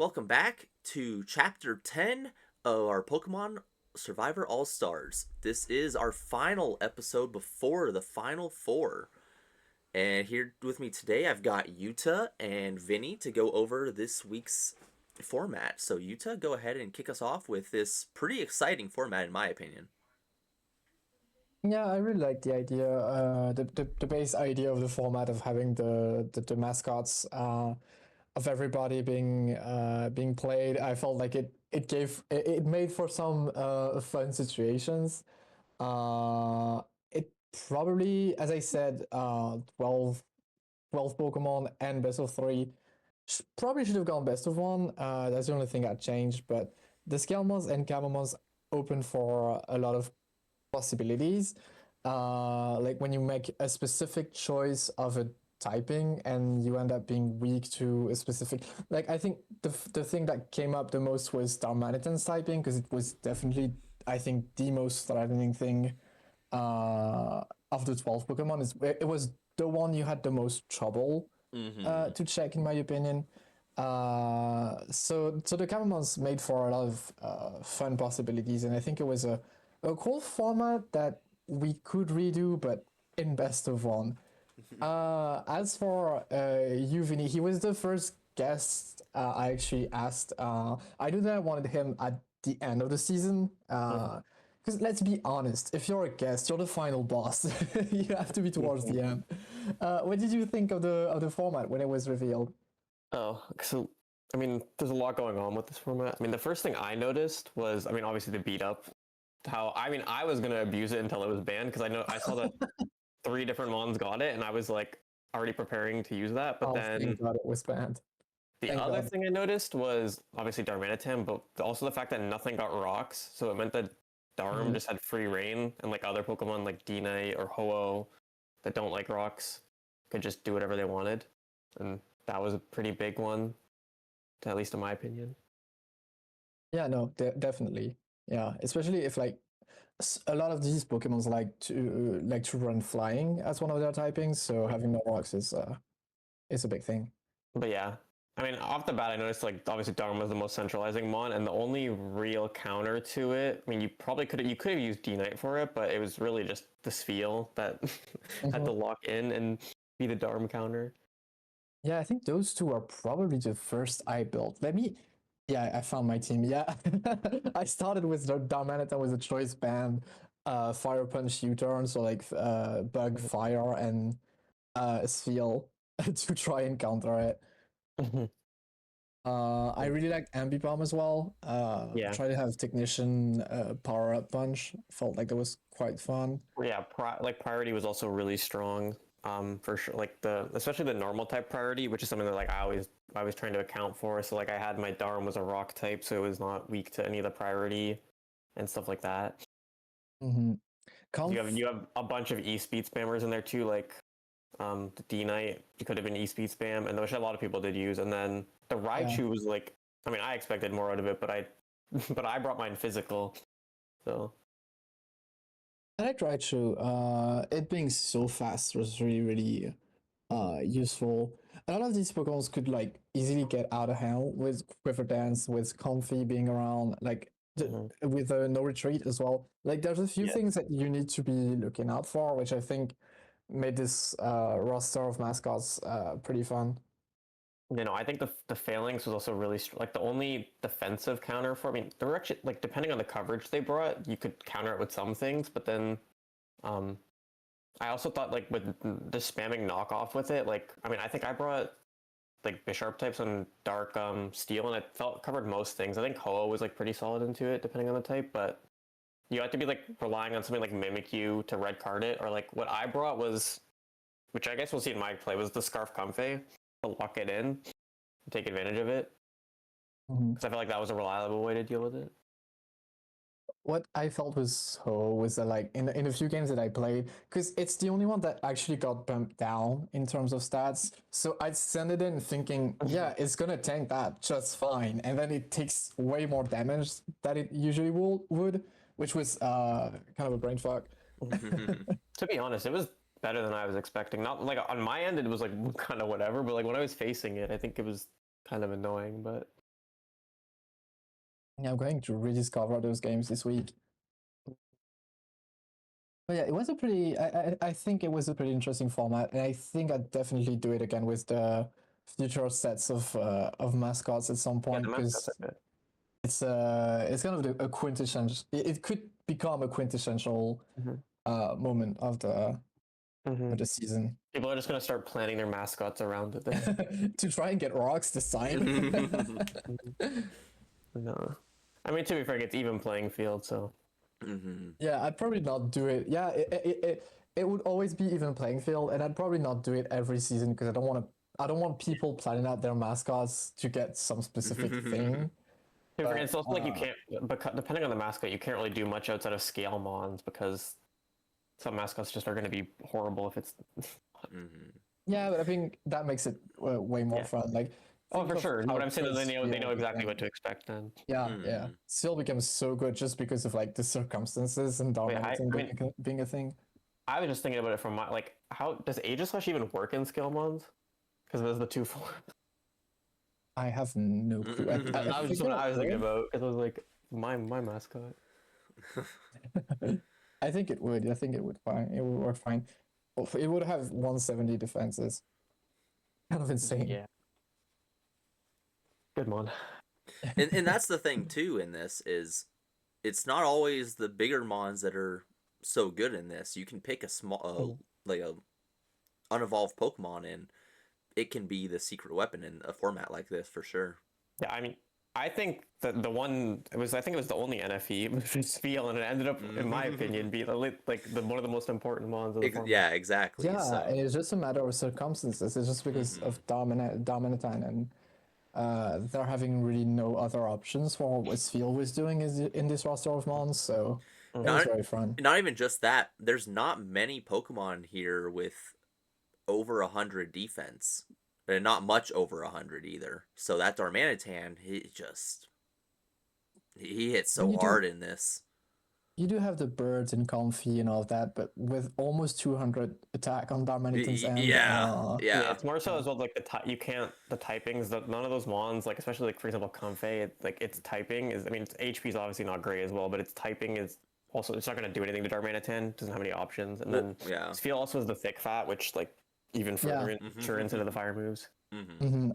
welcome back to Chapter 10 of our Pokemon Survivor All Stars. This is our final episode before the Final Four. And here with me today, I've got Yuta and Vinny to go over this week's format. So, Yuta, go ahead and kick us off with this pretty exciting format, in my opinion. Yeah, I really like the idea, the base idea of the format of having the mascots of everybody being played. I felt like it made for some fun situations. It probably, as I said, 12 Pokemon and best of three. Probably should have gone best of one. That's the only thing that changed, but the Skelmons and Camomons open for a lot of possibilities. Like when you make a specific choice of a typing and you end up being weak to a specific, like I think the thing that came up the most was Darmanitan's typing, because it was definitely, I think, the most threatening thing uh of the 12 Pokemon. It was the one you had the most trouble Mm-hmm. to check, in my opinion. So the Camomons made for a lot of fun possibilities, and I think it was a cool format that we could redo, but in best of one. As for you, Vinny, he was the first guest I actually asked. I knew that I wanted him at the end of the season. Because let's be honest, if you're a guest, you're the final boss. You have to be towards the end. What did you think of the format when it was revealed? Oh, so there's a lot going on with this format. The first thing I noticed was, obviously the beat up. I was gonna abuse it until it was banned because I saw that three different ones got it, and I was like already preparing to use that. But Oh, then thank God it was banned. the Thank other God. thing I noticed was obviously Darmanitan, but also the fact that nothing got rocks. So it meant that Darm Mhm. just had free reign, and like other Pokemon like D-Knight or Ho-Oh that don't like rocks could just do whatever they wanted, and that was a pretty big one, at least in my opinion. Yeah, no, definitely. Yeah, especially if like a lot of these Pokemons like to run flying as one of their typings, so having no rocks is a big thing. But yeah, off the bat, I noticed like obviously Dharma was the most centralizing mon, and the only real counter to it. You could have used D Knight for it, but it was really just the Spheal that had Mhm. to lock in and be the Dharma counter. Yeah, I think those two are probably the first I built. Yeah, I found my team. Yeah, I started with the Darmanitan with a choice band, Fire Punch U-turn, so like Bug, Fire, and Spheal to try and counter it. Mhm. I really liked Ambipom as well. Yeah, Try to have Technician Power Up Punch. Felt like it was quite fun. yeah. Like priority was also really strong. For sure. Like especially the normal type priority, which is something that like I was trying to account for. So like I had my Dharm was a rock type, so it was not weak to any of the priority and stuff like that. Mm-hmm. Conf. You have a bunch of e-speed spammers in there too, like the D Knight could have been e-speed spam, and which a lot of people did use. And then the Yeah, Raichu was like, I expected more out of it, but I but I brought mine physical, so I liked Raichu. It being so fast was really useful. A lot of these Pokemon could like easily get out of hand with Quiver Dance, with Comfy being around, like mhm. with no retreat as well. Like there's a few Yeah. things that you need to be looking out for, which I think made this roster of mascots pretty fun. I think the phalanx was also really like the only defensive counter for. There were actually like depending on the coverage they brought, you could counter it with some things, but then um, I also thought like with the spamming knockoff with it, like I think I brought like Bisharp types on Dark Steel, and it felt covered most things. I think Ho-Oh was like pretty solid into it, depending on the type, but you have to be like relying on something like Mimikyu to red card it, or like what I brought was, which I guess we'll see in my play, was the Scarf Comfey to lock it in and take advantage of it, Mhm. because I feel like that was a reliable way to deal with it. What I felt was was that like in a few games that I played, because it's the only one that actually got bumped down in terms of stats. So I'd send it in thinking, yeah, it's gonna tank that just fine, and then it takes way more damage that it usually would, which was kind of a brain fuck. To be honest, it was better than I was expecting. Not like on my end, it was like kind of whatever, but like when I was facing it, I think it was kind of annoying, but. Yeah, I'm going to rediscover those games this week. But yeah, it was a pretty. I think it was a pretty interesting format, and I think I'd definitely do it again with the future sets of mascots at some Yeah, the point mascots because are good. it's kind of a quintessential. It could become a quintessential Mm-hmm. moment Mm-hmm. of the season. People are just gonna start planning their mascots around it then. To try and get rocks this time. Mhm. No, I mean to be fair, it's even playing field, so Yeah, I'd probably not do it. Yeah, it would always be even playing field, and I'd probably not do it every season because I don't want people planning out their mascots to get some specific thing. to be fair, But it's also like you can't, because depending on the mascot, you can't really do much outside of scale mons because some mascots just are going to be horrible if it's. yeah, but I think that makes it way more Yeah. fun. Like, Oh, think for of sure. No, how but I'm saying that good they know Steel exactly what became. to expect then. Yeah, yeah. Steel becomes so good just because of like the circumstances and Wait, I Darmanitan mean, being a thing. I was just thinking about it from my like, how does Aegislash even work in scale mons? Because there's the two forms. I have no clue. I That was just think what it I was thinking would. about because I was like, my mascot. I think it would. I think it would fine. It would work fine. It would have 170 defenses. Kind of insane. Yeah, good mon. And that's the thing too in this is it's not always the bigger mons that are so good in this. You can pick a small like a unevolved Pokemon and it can be the secret weapon in a format like this for sure. Yeah, I mean, I think that the one it was I think it was the only NFE spiel, and it ended up, in my opinion, being like the one of the most important mons of the format. Yeah, exactly. Yeah, So and it's just a matter of circumstances. It's just because of Dominatine and they're having really no other options for what Sfeel was doing in this roster of mons, so it was not very fun. not even just that. There's not many Pokemon here with over 100 defense, and not much over 100 either. So that Darmanitan, he hits But so hard in this. you do have the birds and comfy and all of that, but with almost 200 attack on Darmanitan's end, Yeah, Yeah, yeah. it's more so as well like you can't the typings that none of those mons like especially like for example Comfey like its typing is I mean its HP is obviously not great as well but its typing is also it's not going to do anything to Darmanitan doesn't have any options and Well, then yeah. Sphere also has the thick fat which like even further turns into the fire moves.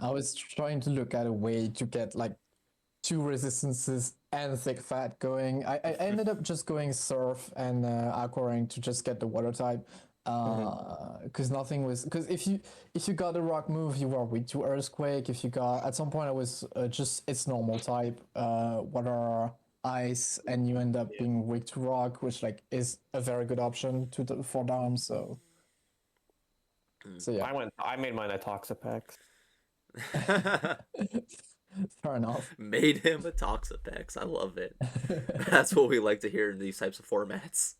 I was trying to look at a way to get like two resistances and thick fat going. I ended up just going surf and aquarang to just get the water type because nothing was because if you got a rock move you were weak to earthquake. If you got at some point I was just its normal type water ice and you end up being weak to rock, which like is a very good option for Dom. So yeah. I made mine a Toxapex. Fair enough. Made him a Toxapex. I love it. That's what we like to hear in these types of formats.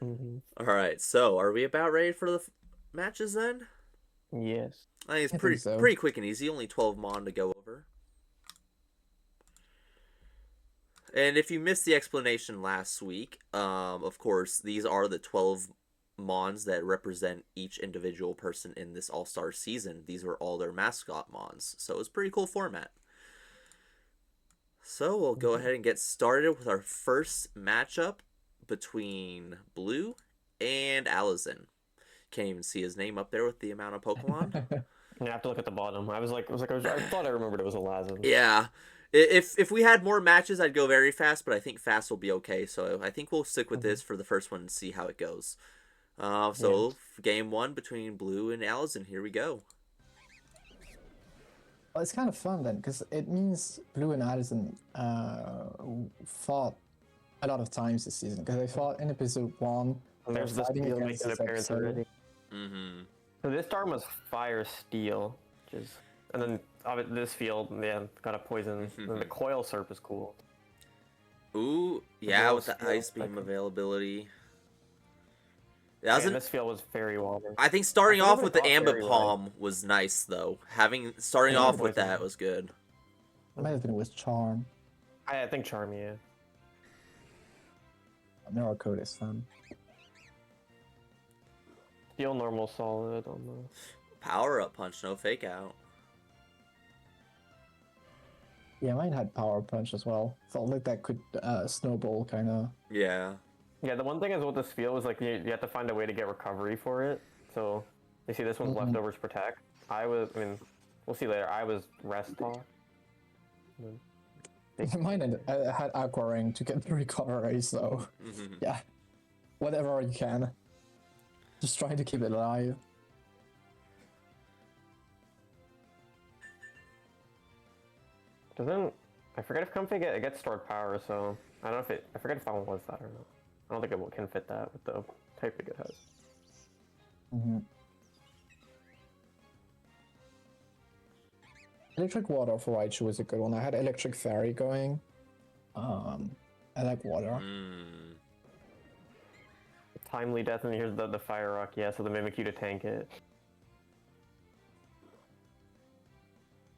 All right, so are we about ready for the matches then? Yes. I think it's I pretty think so. pretty quick and easy. Only 12 mon to go over. And if you missed the explanation last week, of course, these are the 12 mons that represent each individual person in this All-Star season. These were all their mascot mons. So it's a pretty cool format. So we'll go ahead and get started with our first matchup between Blue and Allison. Can't even see his name up there with the amount of Pokemon. You have to look at the bottom. I thought I remembered it was a Lazim. Yeah. If we had more matches, I'd go very fast, but I think fast will be okay. So I think we'll stick with this for the first one and see how it goes. Game one between Blue and Allison. Here we go. Well, it's kind of fun then, because it means Blue and Addison fought a lot of times this season, because they fought in episode 1. There's this fighting steel against making this appearance episode. already. So this Darm was Fire Steel, which is, and then this field, yeah, got a poison. And the Coil Surf is cool. Ooh, yeah, with the Ice Beam availability. Yeah, this field was Fairy Water. I think starting off with the Ambipom was nice, though. Starting off with that was good. It might have been with Charm. I think Charm, yeah. Mirror Code is fun. Steel normal solid on the Power up punch, no fake out. Yeah, mine had Power Punch as well. Felt like that could snowball kind of. Yeah. Yeah, the one thing is with this field is like you have to find a way to get recovery for it. So you see this one's leftovers protect. I mean, we'll see later. I was rest talk. Mine had Aqua Ring to get the recovery, so yeah, whatever you can. Just trying to keep it alive. Doesn't I forget if Comfy gets stored power? So I don't know if I forget if that one was that or not. I don't think it can fit that with the typing it has. Electric Water for Raichu is a good one. I had Electric Fairy going. I like water. Timely death, and here's the Fire Rock. Yeah, so they mimic you to tank it.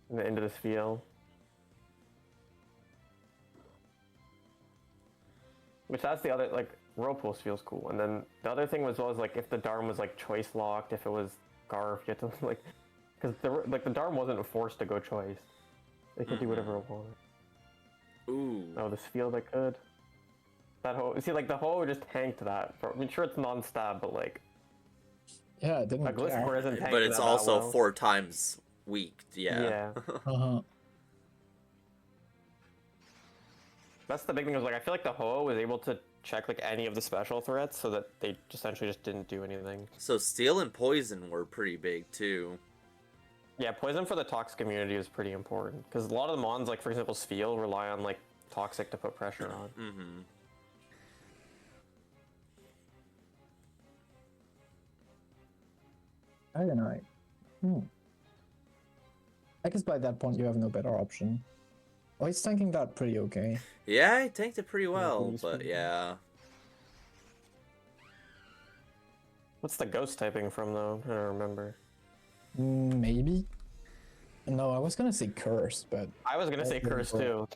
And the end of this field. Which that's the other, like, Whirlpools feels cool. And then the other thing was like if the Darm was like choice locked, if it was Garf, you had to like, because the Darm wasn't forced to go choice. It could do whatever it wanted. Ooh. Oh, this field I could. That hoe, see, like the hoe just tanked that. I mean, sure it's non-stab, but like. Yeah, it didn't A Gliscor isn't tanking But it's that also well. 4 times weak. Yeah. Yeah. That's the big thing. Was like I feel like the Ho was able to check like any of the special threats, so that they essentially just didn't do anything. So steel and poison were pretty big too. Yeah, poison for the Toxic community is pretty important because a lot of the mons, like for example, Spheal, rely on like Toxic to put pressure on. I don't know. I guess by that point you have no better option. Oh, he's tanking that pretty okay. Yeah, I tanked it pretty well, but yeah. What's the ghost typing from though? I don't remember. Maybe? No, I was gonna say Curse, but... I was gonna say Curse too.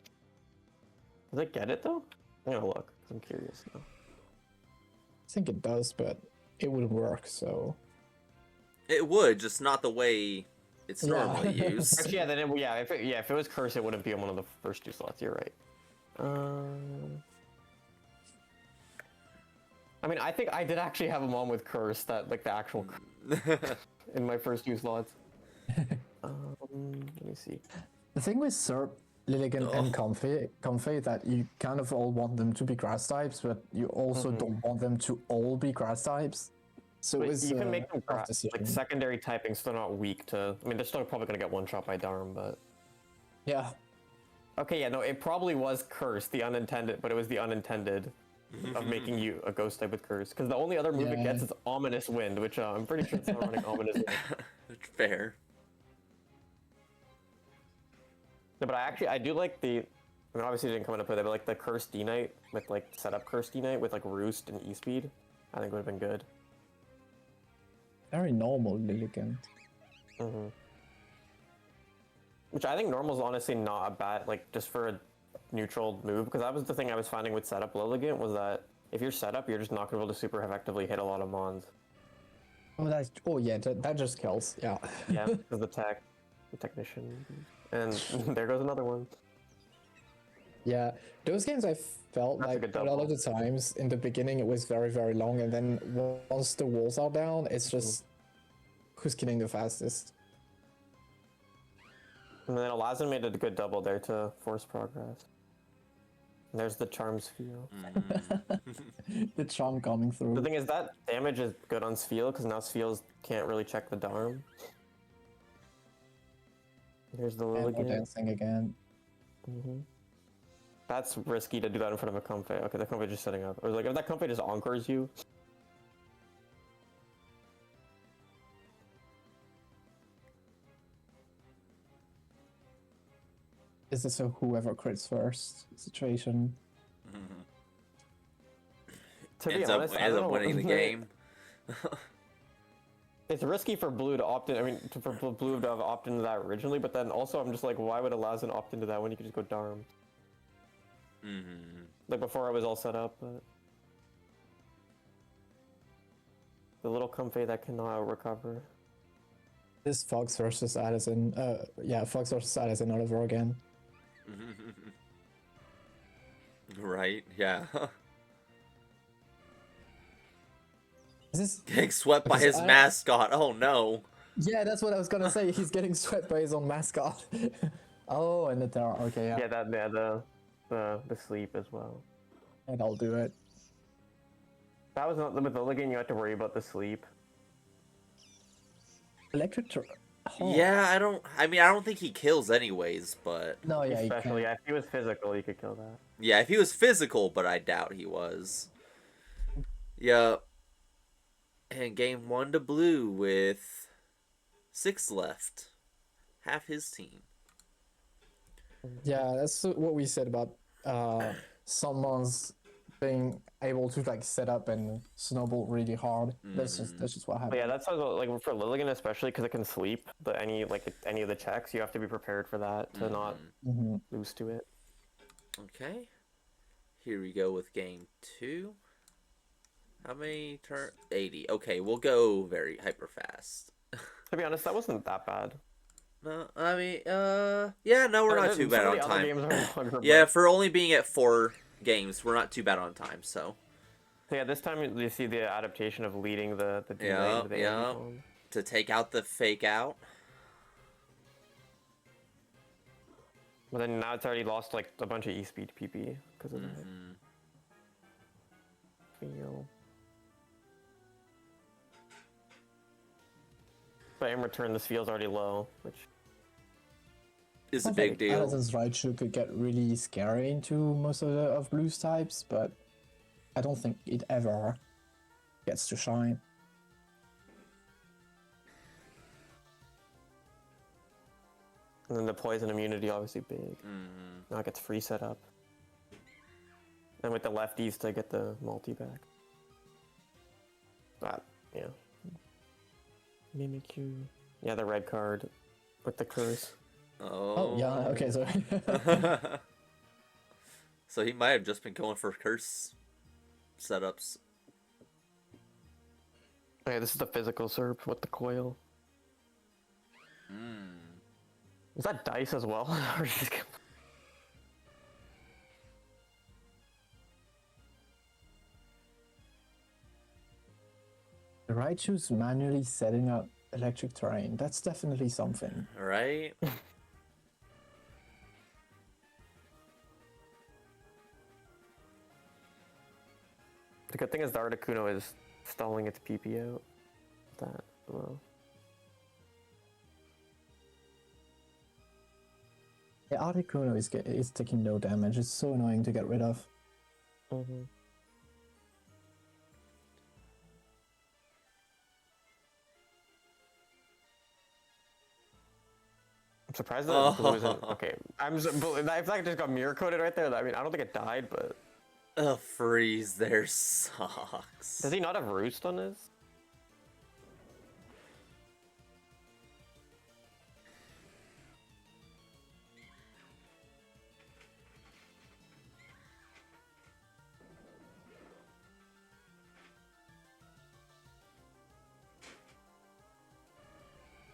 Does it get it though? I'm gonna look, I'm curious now. I think it does, but it wouldn't work, so... It would, just not the way it's normally used. Actually, yeah, then if it was Curse, it wouldn't be on one of the first 2 slots. You're right. I mean, I think I did actually have a mon with Curse, that like the actual in my first 2 slots. Let me see. The thing with Serp, Lilligant, and Comfey that you kind of all want them to be grass types, but you also don't want them to all be grass types. So you can make them like secondary typing, so they're not weak to. I mean, they're still probably gonna get one shot by Darm, but yeah. Okay, yeah, no, it probably was Curse, the unintended, but it was the unintended of making you a ghost type with Curse, because the only other move it gets is Ominous Wind, which I'm pretty sure it's not running Ominous Wind. Fair. No, but I do like the. I mean, obviously it didn't come into play there, but like the Curse D-Knight with like setup Curse D-Knight with like Roost and E-Speed, I think would have been good. Very normal Lilligant. Which I think normal is honestly not a bad, like, just for a neutral move, because that was the thing I was finding with setup Lilligant, was that if you're set up, you're just not going to be able to super effectively hit a lot of mons. Oh yeah, that just kills, yeah. Yeah, because the technician, and there goes another one. Yeah, those games I felt That's like a lot of the times in the beginning it was very, very long, and then once the walls are down, it's just who's killing the fastest. And then Alazin made a good double there to force progress. And there's the charm Spheal. The charm coming through. The thing is that damage is good on Spheal, because now Spheals can't really check the Darm. There's the Lilligant. Dancing again. That's risky to do that in front of a Comfey. Okay, the Comfey just setting up. Or like if that Comfey just encores you. Is this a whoever crits first situation? To be ends honest, ends up winning the game. It's risky for Blue to opt in. I mean, for Blue to have opted into that originally, but then also I'm just like, why would Alazin opt into that when you could just go Darm? Like before I was all set up, but the little Comfey that cannot recover. This Fox versus Addison. Yeah, Fox versus Addison all over again. Right? Yeah. Is this? Getting swept by Okay, so his mascot. Oh no. Yeah, that's what I was gonna say. He's getting swept by his own mascot. Oh, and the terror. Okay, yeah. Yeah, the sleep as well. And I'll do it. That was not with the Ligand. You had to worry about the sleep. Electric. Oh. Yeah, I mean, I don't think he kills anyways, but No, yeah, you Especially, can. yeah, if he was physical, you could kill that. yeah, if he was physical, but I doubt he was. Yeah. And game 1 to blue with 6 left. Half his team. Yeah, that's what we said about someone's being able to like set up and snowball really hard. That's just what But happened. yeah, that's like for Lilligan, especially because it can sleep. Any of the checks, you have to be prepared for that to not lose to it. Okay. Here we go with game 2. How many turn? 80. Okay, we'll go very hyper fast. To be honest, that wasn't that bad. No, I mean, yeah, no, we're not too bad on Some of the other time. games are longer, Yeah, but- for only being at 4 games, we're not too bad on time, so. So yeah, this time you see the adaptation of leading the Yeah, into the yeah. AoE bomb. To take out the fake out. But then now it's already lost like a bunch of E-speed PP because of that. Feel. But in return, this feels already low, which Is a I big think deal. Addison's Raichu could get really scary into most of Blue's types, but I don't think it ever gets to shine. and then the poison immunity obviously big. Now it gets free setup. And with the lefties to get the multi back. That yeah. Mimikyu. Yeah, the red card with the curse. Oh. Yeah, okay, so So he might have just been going for curse setups. Okay, this is the physical SERP with the coil. Is that dice as well? Or just- the Raichu's manually setting up electric terrain. That's definitely something. Right? The good thing is the Articuno is stalling its PP out. That well. Yeah, Articuno is taking no damage. It's so annoying to get rid of. I'm surprised that blue isn't okay. If that just got mirror coated right there, I mean, I don't think it died, but A freeze there sucks. does he not have roost on his?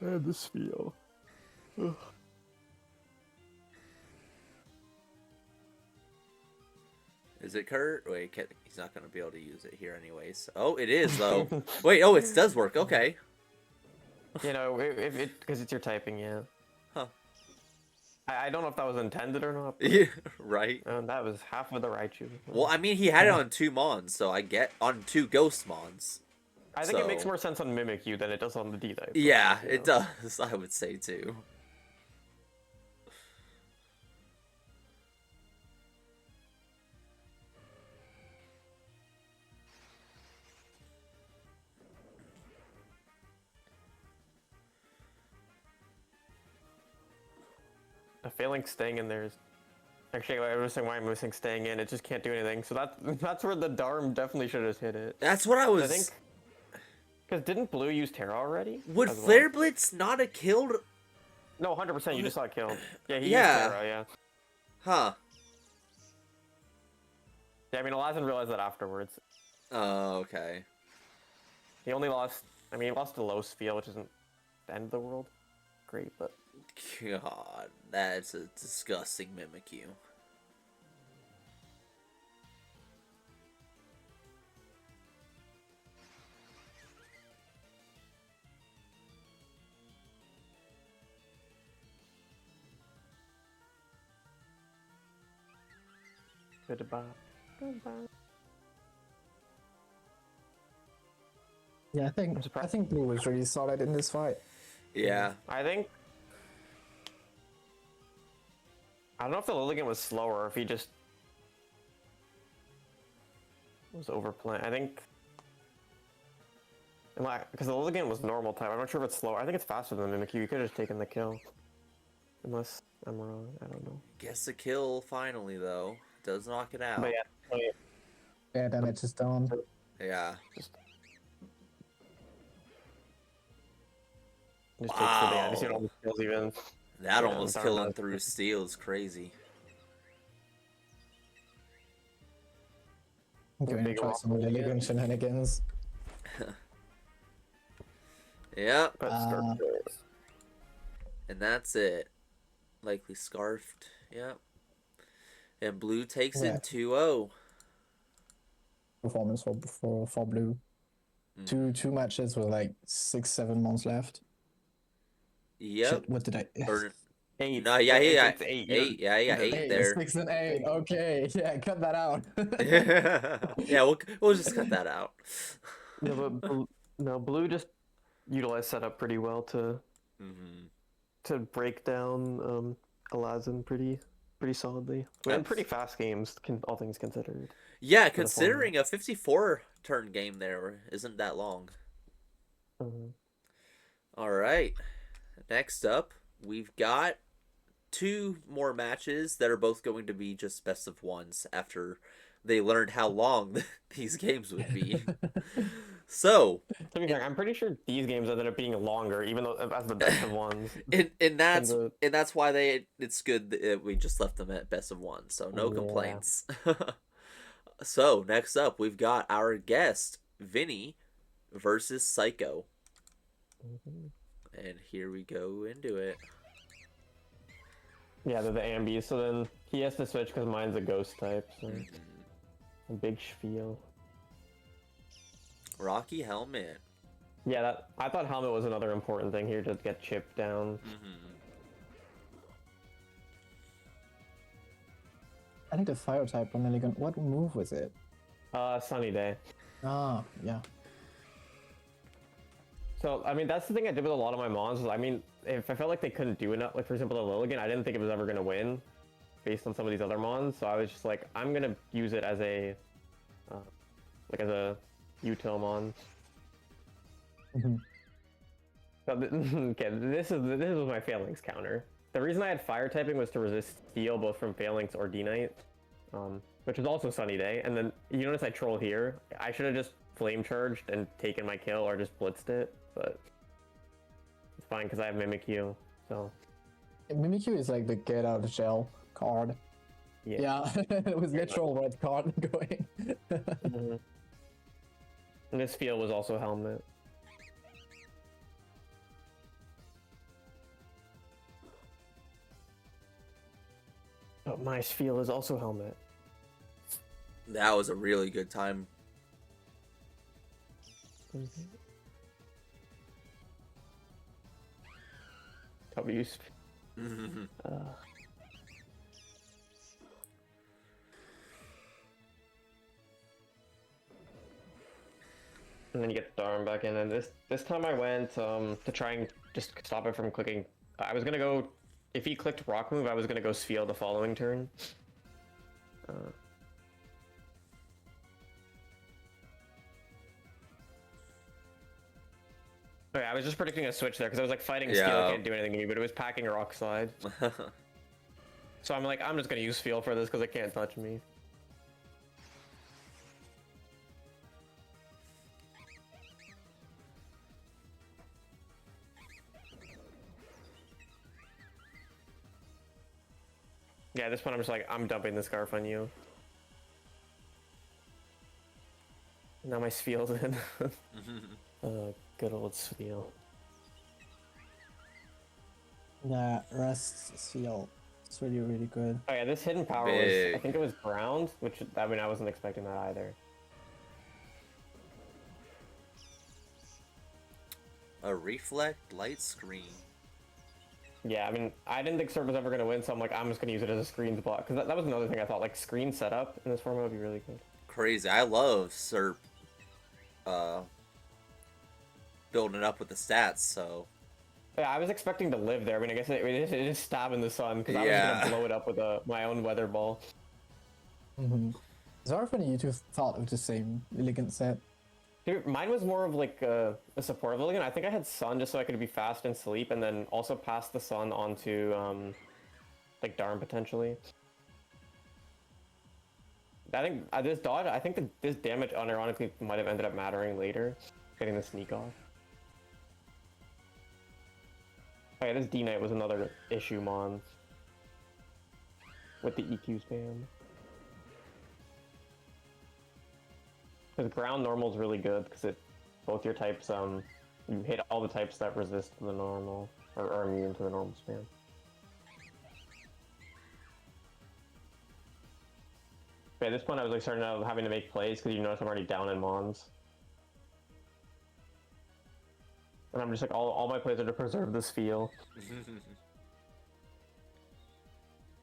And this feel. Is it Kurt? Wait, he's not going to be able to use it here anyways. Oh, it is, though. Wait, oh, it does work. Okay. You know, if it because it's your typing, yeah. Huh. I don't know if that was intended or not. But, Yeah, right. that was half of the Raichu. Well, I mean, he had it on 2 Mons, so I get on 2 Ghost Mons. I think it makes so- more sense on Mimikyu than it does on the D-Type. Yeah, you it know. does, I would say, too. A failing staying in there is actually I was saying why I'm missing staying in. It just can't do anything. So that's where the Darm definitely should have just hit it. That's what I was... I think because didn't Blue use Terra already? Would as well? Flare Blitz not have killed... No, 100%. You just saw it killed. Yeah, he Yeah. used Terra. Yeah. Huh. Yeah, I mean, Alazin realized that afterwards. Oh, okay. He only lost. I mean, he lost to low Sphere, which isn't the end of the world. Great, but God, that's a disgusting Mimikyu. Goodbye. Goodbye. Yeah, I'm I surprised. think Blue was really solid in this fight. Yeah. I think. I don't know if the Lilligant was slower or if he just was overplaying. I think. Because the Lilligant was normal type. I'm not sure if it's slower. I think it's faster than Mimikyu. You could have just taken the kill. Unless I'm wrong. I don't know. Gets a kill finally, though. Does knock it But out. yeah. Yeah, damage is done. Yeah. Just takes the damage. You see Wow. all the kills even. That Yeah, almost darn killing nice. through steel is crazy. I'm going to Big try rock some again. Lilligant shenanigans. Yep. But Uh, And that's it. Likely scarfed. Yep. And Blue takes Yeah. it 2-0. Performance for Blue. Two matches with like 6-7 months left. Yep. Shit, what did I? Or, 8. no, yeah, he got It's 8. 8. Yeah, he got 8 Eight, there. 6 and 8. Okay, yeah, cut that out. Yeah, we'll just cut that out. Yeah, but no, Blue just utilized setup pretty well to break down Alazin pretty solidly. We had pretty fast games, all things considered. Yeah, for the considering a 54 turn game there isn't that long. All right. Next up, we've got 2 more matches that are both going to be just best of ones after they learned how long these games would be. So, To be fair, I'm pretty sure these games ended up being longer, even though as the best of ones. and that's the- and that's why it's good that we just left them at best of one. So no Yeah. complaints. So next up, we've got our guest Vini versus Psycho, and here we go into it. Yeah, they're the ambies, so then he has to switch because mine's a ghost type. So a big spiel. Rocky helmet. Yeah, I thought helmet was another important thing here to get chipped down. I think the fire type on Lilligant. What move was it? Sunny Day. Ah, yeah. So, I mean, that's the thing I did with a lot of my mons. I mean, if I felt like they couldn't do enough, like for example, the Lilligant, I didn't think it was ever going to win based on some of these other mons. So I was just like, I'm going to use it as a, as a util mon. So okay, this was my phalanx counter. The reason I had fire typing was to resist steel both from phalanx or D-Knight, which is also Sunny Day. And then you notice I troll here. I should have just flame charged and taken my kill or just blitzed it, but it's fine because I have Mimikyu. So Mimikyu is like the get out of jail card. Yeah, it was literal red card going. And this field was also helmet. But my spiel is also helmet. That was a really good time. W. And then you get the arm back in, and this time I went to try and just stop it from clicking. I was gonna go, if he clicked rock move, I was gonna go Spheal the following turn. Okay, I was just predicting a switch there because I was like fighting Steel can't do anything to me, but it was packing a rock slide. So I'm like, I'm just gonna use Spheal for this because it can't touch me. Yeah, at this point I'm just like, I'm dumping the scarf on you. Now my Spheal's in. Good old Spheal. Yeah, rest seal. It's really, really good. Oh yeah, this hidden power was, I Big. think it was ground, which, I mean, I wasn't expecting that either. A reflect light screen. Yeah, I mean, I didn't think Serb was ever going to win, so I'm like, I'm just going to use it as a screen block. Because that was another thing I thought, like, screen setup in this format would be really good. Crazy. I love Serp uh, building it up with the stats, so. Yeah, I was expecting to live there. I mean, I guess it is stab in the sun, because I was Yeah. going to blow it up with my own weather ball. It's very funny you two thought of the same elegant set. Dude, mine was more of like a support Lilligan. I think I had sun just so I could be fast and sleep, and then also pass the sun onto like Darm potentially. I think this dodge. I think that this damage unironically might have ended up mattering later, getting the sneak off. Oh yeah, this D Knight was another issue mon with the EQ spam. Because ground normal is really good because it both your types you hit all the types that resist the normal or are immune to the normal spam. But at this point I was like starting out having to make plays because you notice I'm already down in mons. And I'm just like all my plays are to preserve this feel.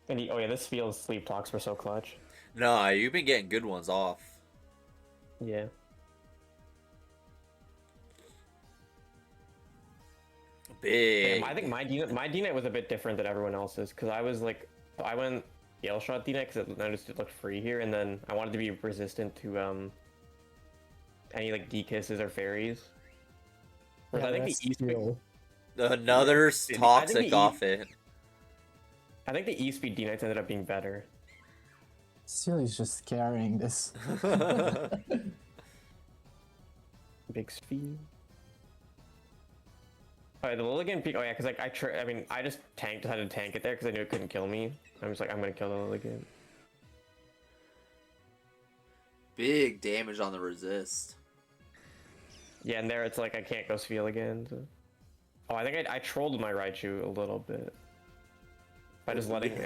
And oh yeah, this feels sleep talks were so clutch. No, you've been getting good ones off. Yeah. Big. Damn, I think my D Knight was a bit different than everyone else's because I was like, I went Gale Shot D Knight because I noticed it looked free here, and then I wanted to be resistant to any like D kisses or fairies. Whereas I think the E speed, Another Yeah. toxic off it. I think the E speed D Knights ended up being better. Seal is just carrying this. Big speed. Alright, the Lilligan peak. Oh yeah, because like I mean, I just decided to tank it there because I knew it couldn't kill me. I'm just like, I'm gonna kill the Lilligan. Big damage on the resist. Yeah, and there it's like I can't go Spiel again. So. Oh, I think I trolled my Raichu a little bit by just letting.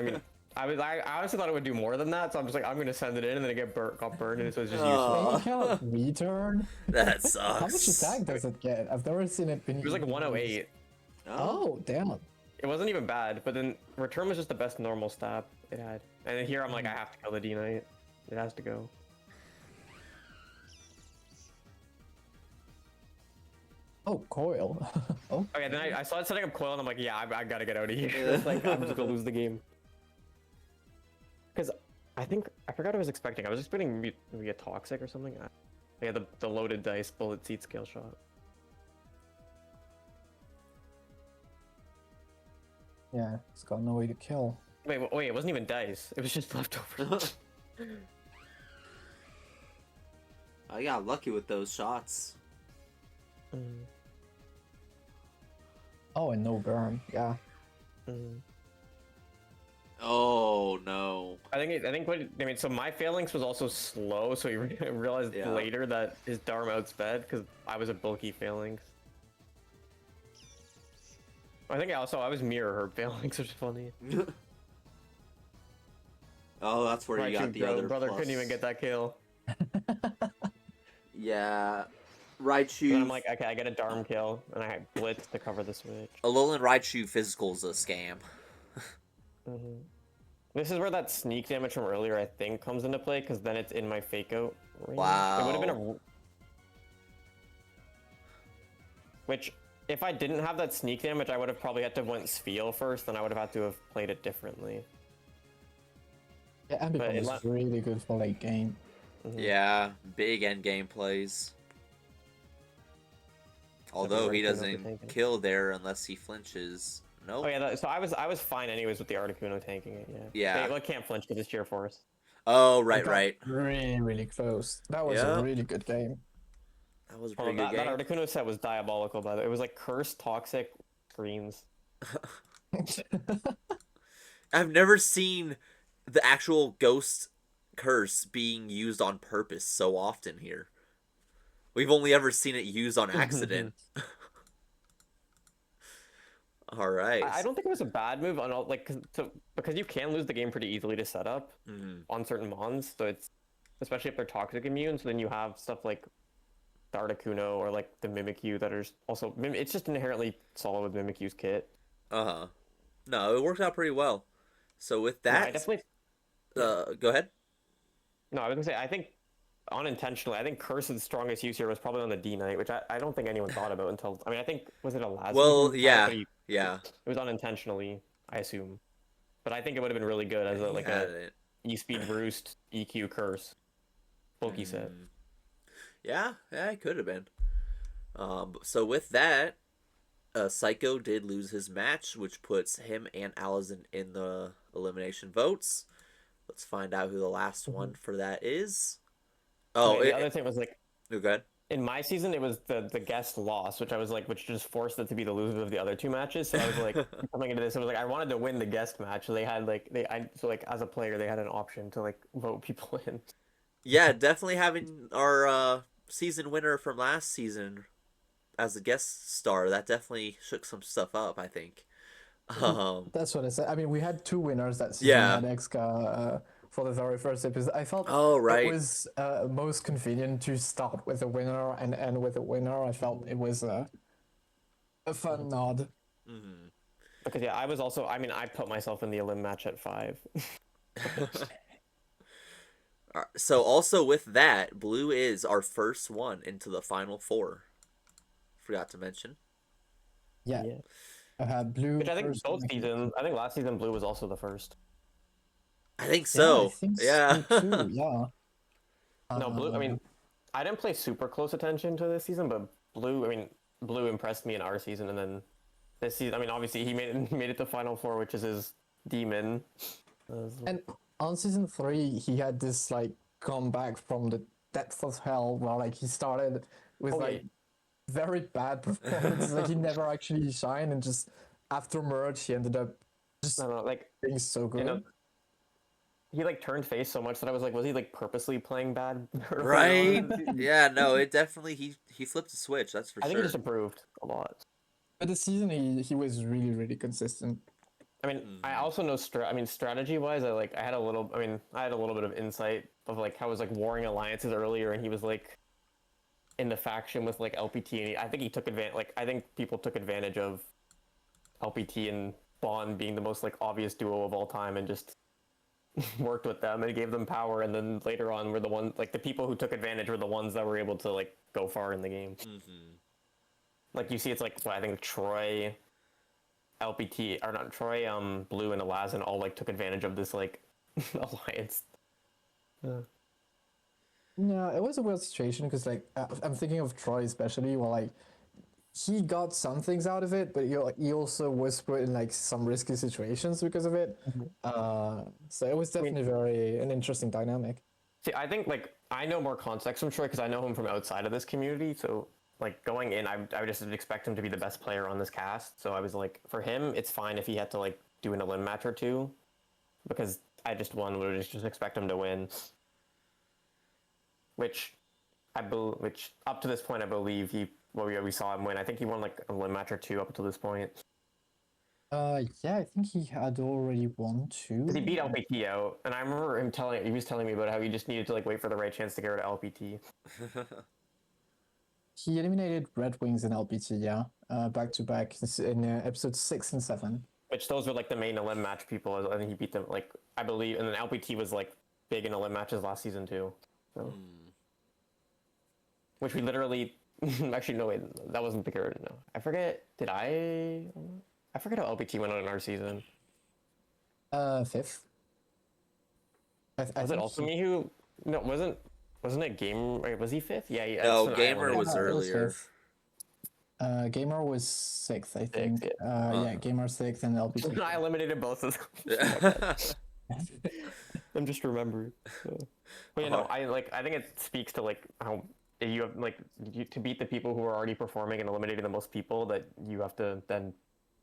I mean, I honestly thought it would do more than that, so I'm just like, I'm gonna send it in, and then it got burned, and so it's just useless. Can you count return? That How much sucks. attack does it get? I've never seen it. It was like 108. Oh, damn. It wasn't even bad, but then return was just the best normal stab it had. And then here I'm like, I have to kill the D Knight. It has to go. Oh, coil. Oh. Okay, then I saw it setting up coil, and I'm like, yeah, I gotta get out of here. It's like I'm just gonna lose the game. Because I forgot what I was expecting. I was expecting maybe a toxic or something. Yeah, the loaded dice bullet seed scale shot. Yeah, it's got no way to kill. Wait, it wasn't even dice. It was just leftovers. I got lucky with those shots. Oh, and no burn. Yeah. Oh no. I mean, so my phalanx was also slow, so he realized later that his Dharma outsped because I was a bulky phalanx. I think also I was mirror herb phalanx, which is funny. Oh, that's where you got the other brother plus. couldn't even get that kill. Yeah. Raichu. And I'm like, okay, I get a Dharm kill, and I blitz to cover the switch. Alolan Raichu physical's a scam. This is where that sneak damage from earlier, I think, comes into play, because then it's in my fake out range. Wow. It would have been a... Which, if I didn't have that sneak damage, I would have probably had to have went Spiel first, then I would have had to have played it differently. Yeah, Ambipom is really good for late game. Yeah, big end game plays. Although he doesn't kill there unless he flinches. Nope. Oh yeah, so I was fine anyways with the Articuno tanking it. Yeah. They can't flinch because it's sheer force. Oh right. Really, really close. That was a really good game. That was a pretty good game. That Articuno set was diabolical, by the way. It was like cursed, toxic screens. I've never seen the actual ghost curse being used on purpose so often here. We've only ever seen it used on accident. All right. I don't think it was a bad move on all like because you can lose the game pretty easily to set up Mhm. on certain mons. So it's especially if they're toxic immune. So then you have stuff like the Articuno or like the Mimikyu that are also it's just inherently solid with Mimikyu's kit. Uh-huh. No, it worked out pretty well. So with No, I that, definitely yeah. go ahead. No, I was gonna say I think unintentionally, I think Curse's strongest use here was probably on the D Knight, which I don't think anyone thought about until I mean I think was it Alazin Well, who had it, yeah, but yeah. it was unintentionally, I assume. But I think it would have been really good Yeah, as a he like had a it. E-speed boost EQ Curse bulky set. Mm. Yeah, yeah, it could have been. So with that, Psycho did lose his match, which puts him and Allison in the elimination votes. Let's find out who the last Mm-hmm. one for that is. Okay, Oh, the other thing was like oh, good. in my season it was the guest loss, which I was like, which just forced it to be the loser of the other two matches. So I was like coming into this, I was like I wanted to win the guest match. So they had like so like as a player they had an option to like vote people in. Yeah, definitely having our season winner from last season as a guest star, that definitely shook some stuff up, I think. That's what I said. I mean, we had two winners that season. We Yeah. had Exka for the very first episode. I felt Oh, it right. was most convenient to start with a winner and end with a winner. I felt it was a fun nod. Mm-hmm. Because yeah, I was also I mean I put myself in the elim match at 5. So also with that, Blue is our first one into the final four. Forgot to mention. Yeah, Yeah. Blue. Which I think first both one. seasons. I think last season Blue was also the first. I think Yeah, I so. think Yeah. so too. Yeah. No, Blue. I mean, I didn't play super close attention to this season, but Blue. I mean, Blue impressed me in our season, and then this season. I mean, obviously he made it to Final Four, which is his demon. And on season 3, he had this like comeback from the depth of hell, where like he started with Oh, like very bad performances. Like he never actually shined, and just after merge, he ended up just no, like being so you know, good. he like turned face so much that I was like, was he like purposely playing bad early Right? on? Yeah, no, it definitely he flipped a switch, that's for I think he sure. just improved a lot. But this season, he was really consistent. I mean, I also know I mean, strategy wise, I had a little. I mean, I had a little bit of insight of like how I was like warring alliances earlier, and he was like in the faction with like LPT, and I think he took advantage. Like, I think people took advantage of LPT and Bond being the most like obvious duo of all time, and just worked with them and gave them power. And then later on, were the ones like the people who took advantage were the ones that were able to like go far in the game. Mm-hmm. Like you see, it's like I think Troy. LPT or not Troy, Blue and Alazin all like took advantage of this like alliance. Yeah, it was a weird situation because like I'm thinking of Troy especially, where like he got some things out of it, but he also was put in like some risky situations because of it. So it was definitely very an interesting dynamic. See, I think like I know more context from Troy because I know him from outside of this community. So like going in, I would just expect him to be the best player on this cast. So I was like, for him, it's fine if he had to like do an elim match or two, because I just would just expect him to win. Which which up to this point I believe we saw him win. I think he won like a elim match or two up to this point. Yeah, I think he had already won 2. Because he beat LPT out, and I remember he was telling me about how he just needed to like wait for the right chance to get rid of LPT. He eliminated Red Wings and LPT, yeah, back to back in episode 6 and 7. Which those were like the main elim match people. I think he beat them like I believe, and then LPT was like big in elim matches last season too. So, which we literally actually no wait, that wasn't the card. No, I forget. Did I? I forget how LPT went on in our season. 5th. Was it also me who? No, wasn't it Game? Wait, was he 5th? Yeah, yeah. No, so Gamer was it was earlier. 5th. Gamer was 6th, I think. yeah. Yeah, Gamer 6th and LPT. I eliminated both of them. I'm just remembering. But you know, I think it speaks to like how you have like to beat the people who are already performing and eliminating the most people, that you have to then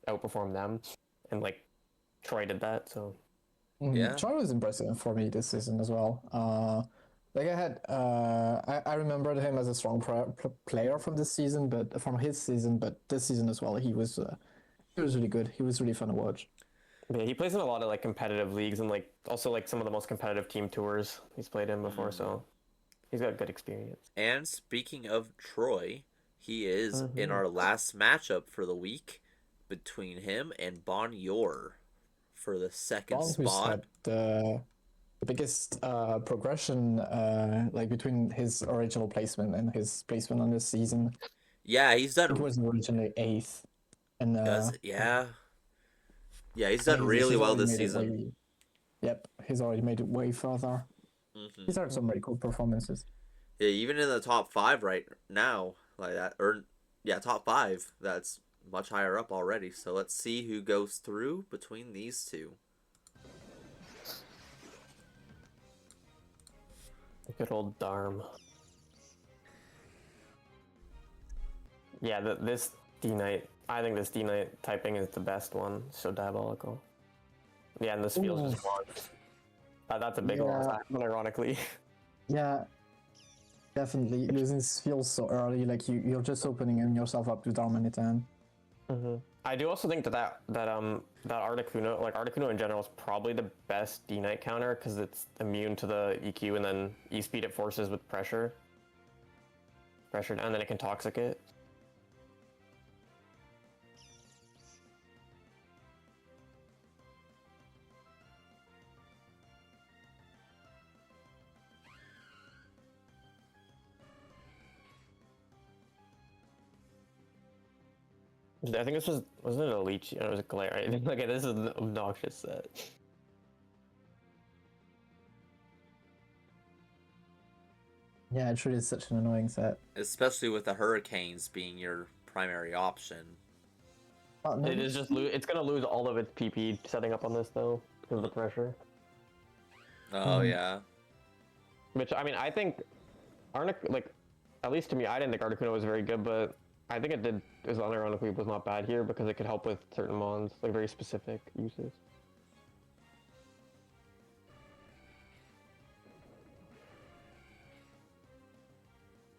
outperform them, and like Troy did that. So Yeah. Troy was impressive for me this season as well. Like I had, I remembered him as a strong player from this season, but from his season, but this season as well, he was He was really good. He was really fun to watch. Yeah, he plays in a lot of like competitive leagues and like also like some of the most competitive team tours he's played in before, so he's got good experience. And speaking of Troy, he is in Mm-hmm. our last matchup for the week between him and Bon Yor for the second Bond, who's spot. had the biggest progression like between his original placement and his placement on this season. Yeah, he's I think he done. was originally eighth, and Yeah, he's done really he's well already this made it season. way. Yep, he's already made it way further. He's had some really cool performances. Yeah, even in the top five right now, like that, or yeah, top five. That's much higher up already. So let's see who goes through between these two. Good old Darm. Yeah, this D Knight. I think this D Knight typing is the best one. So diabolical. Yeah, and this feels Ooh. just gone. That's a big Yeah. loss, ironically. Yeah, definitely. Losing feels so early, like you're just opening yourself up to Darmanitan. I do also think that Articuno, like Articuno in general, is probably the best D Knight counter because it's immune to the EQ and then E speed it forces with pressure, and then it can toxic it. I think this wasn't it a leech? It was a glare. Right? Okay, this is an obnoxious set. Yeah, it really is such an annoying set. Especially with the Hurricanes being your primary option. But no, It is just it's gonna lose all of its PP setting up on this though because of the pressure. Oh yeah. Which I mean, I think like at least to me, I didn't think Articuno was very good, but I think it did is unironically was not bad here because it could help with certain mons, like very specific uses.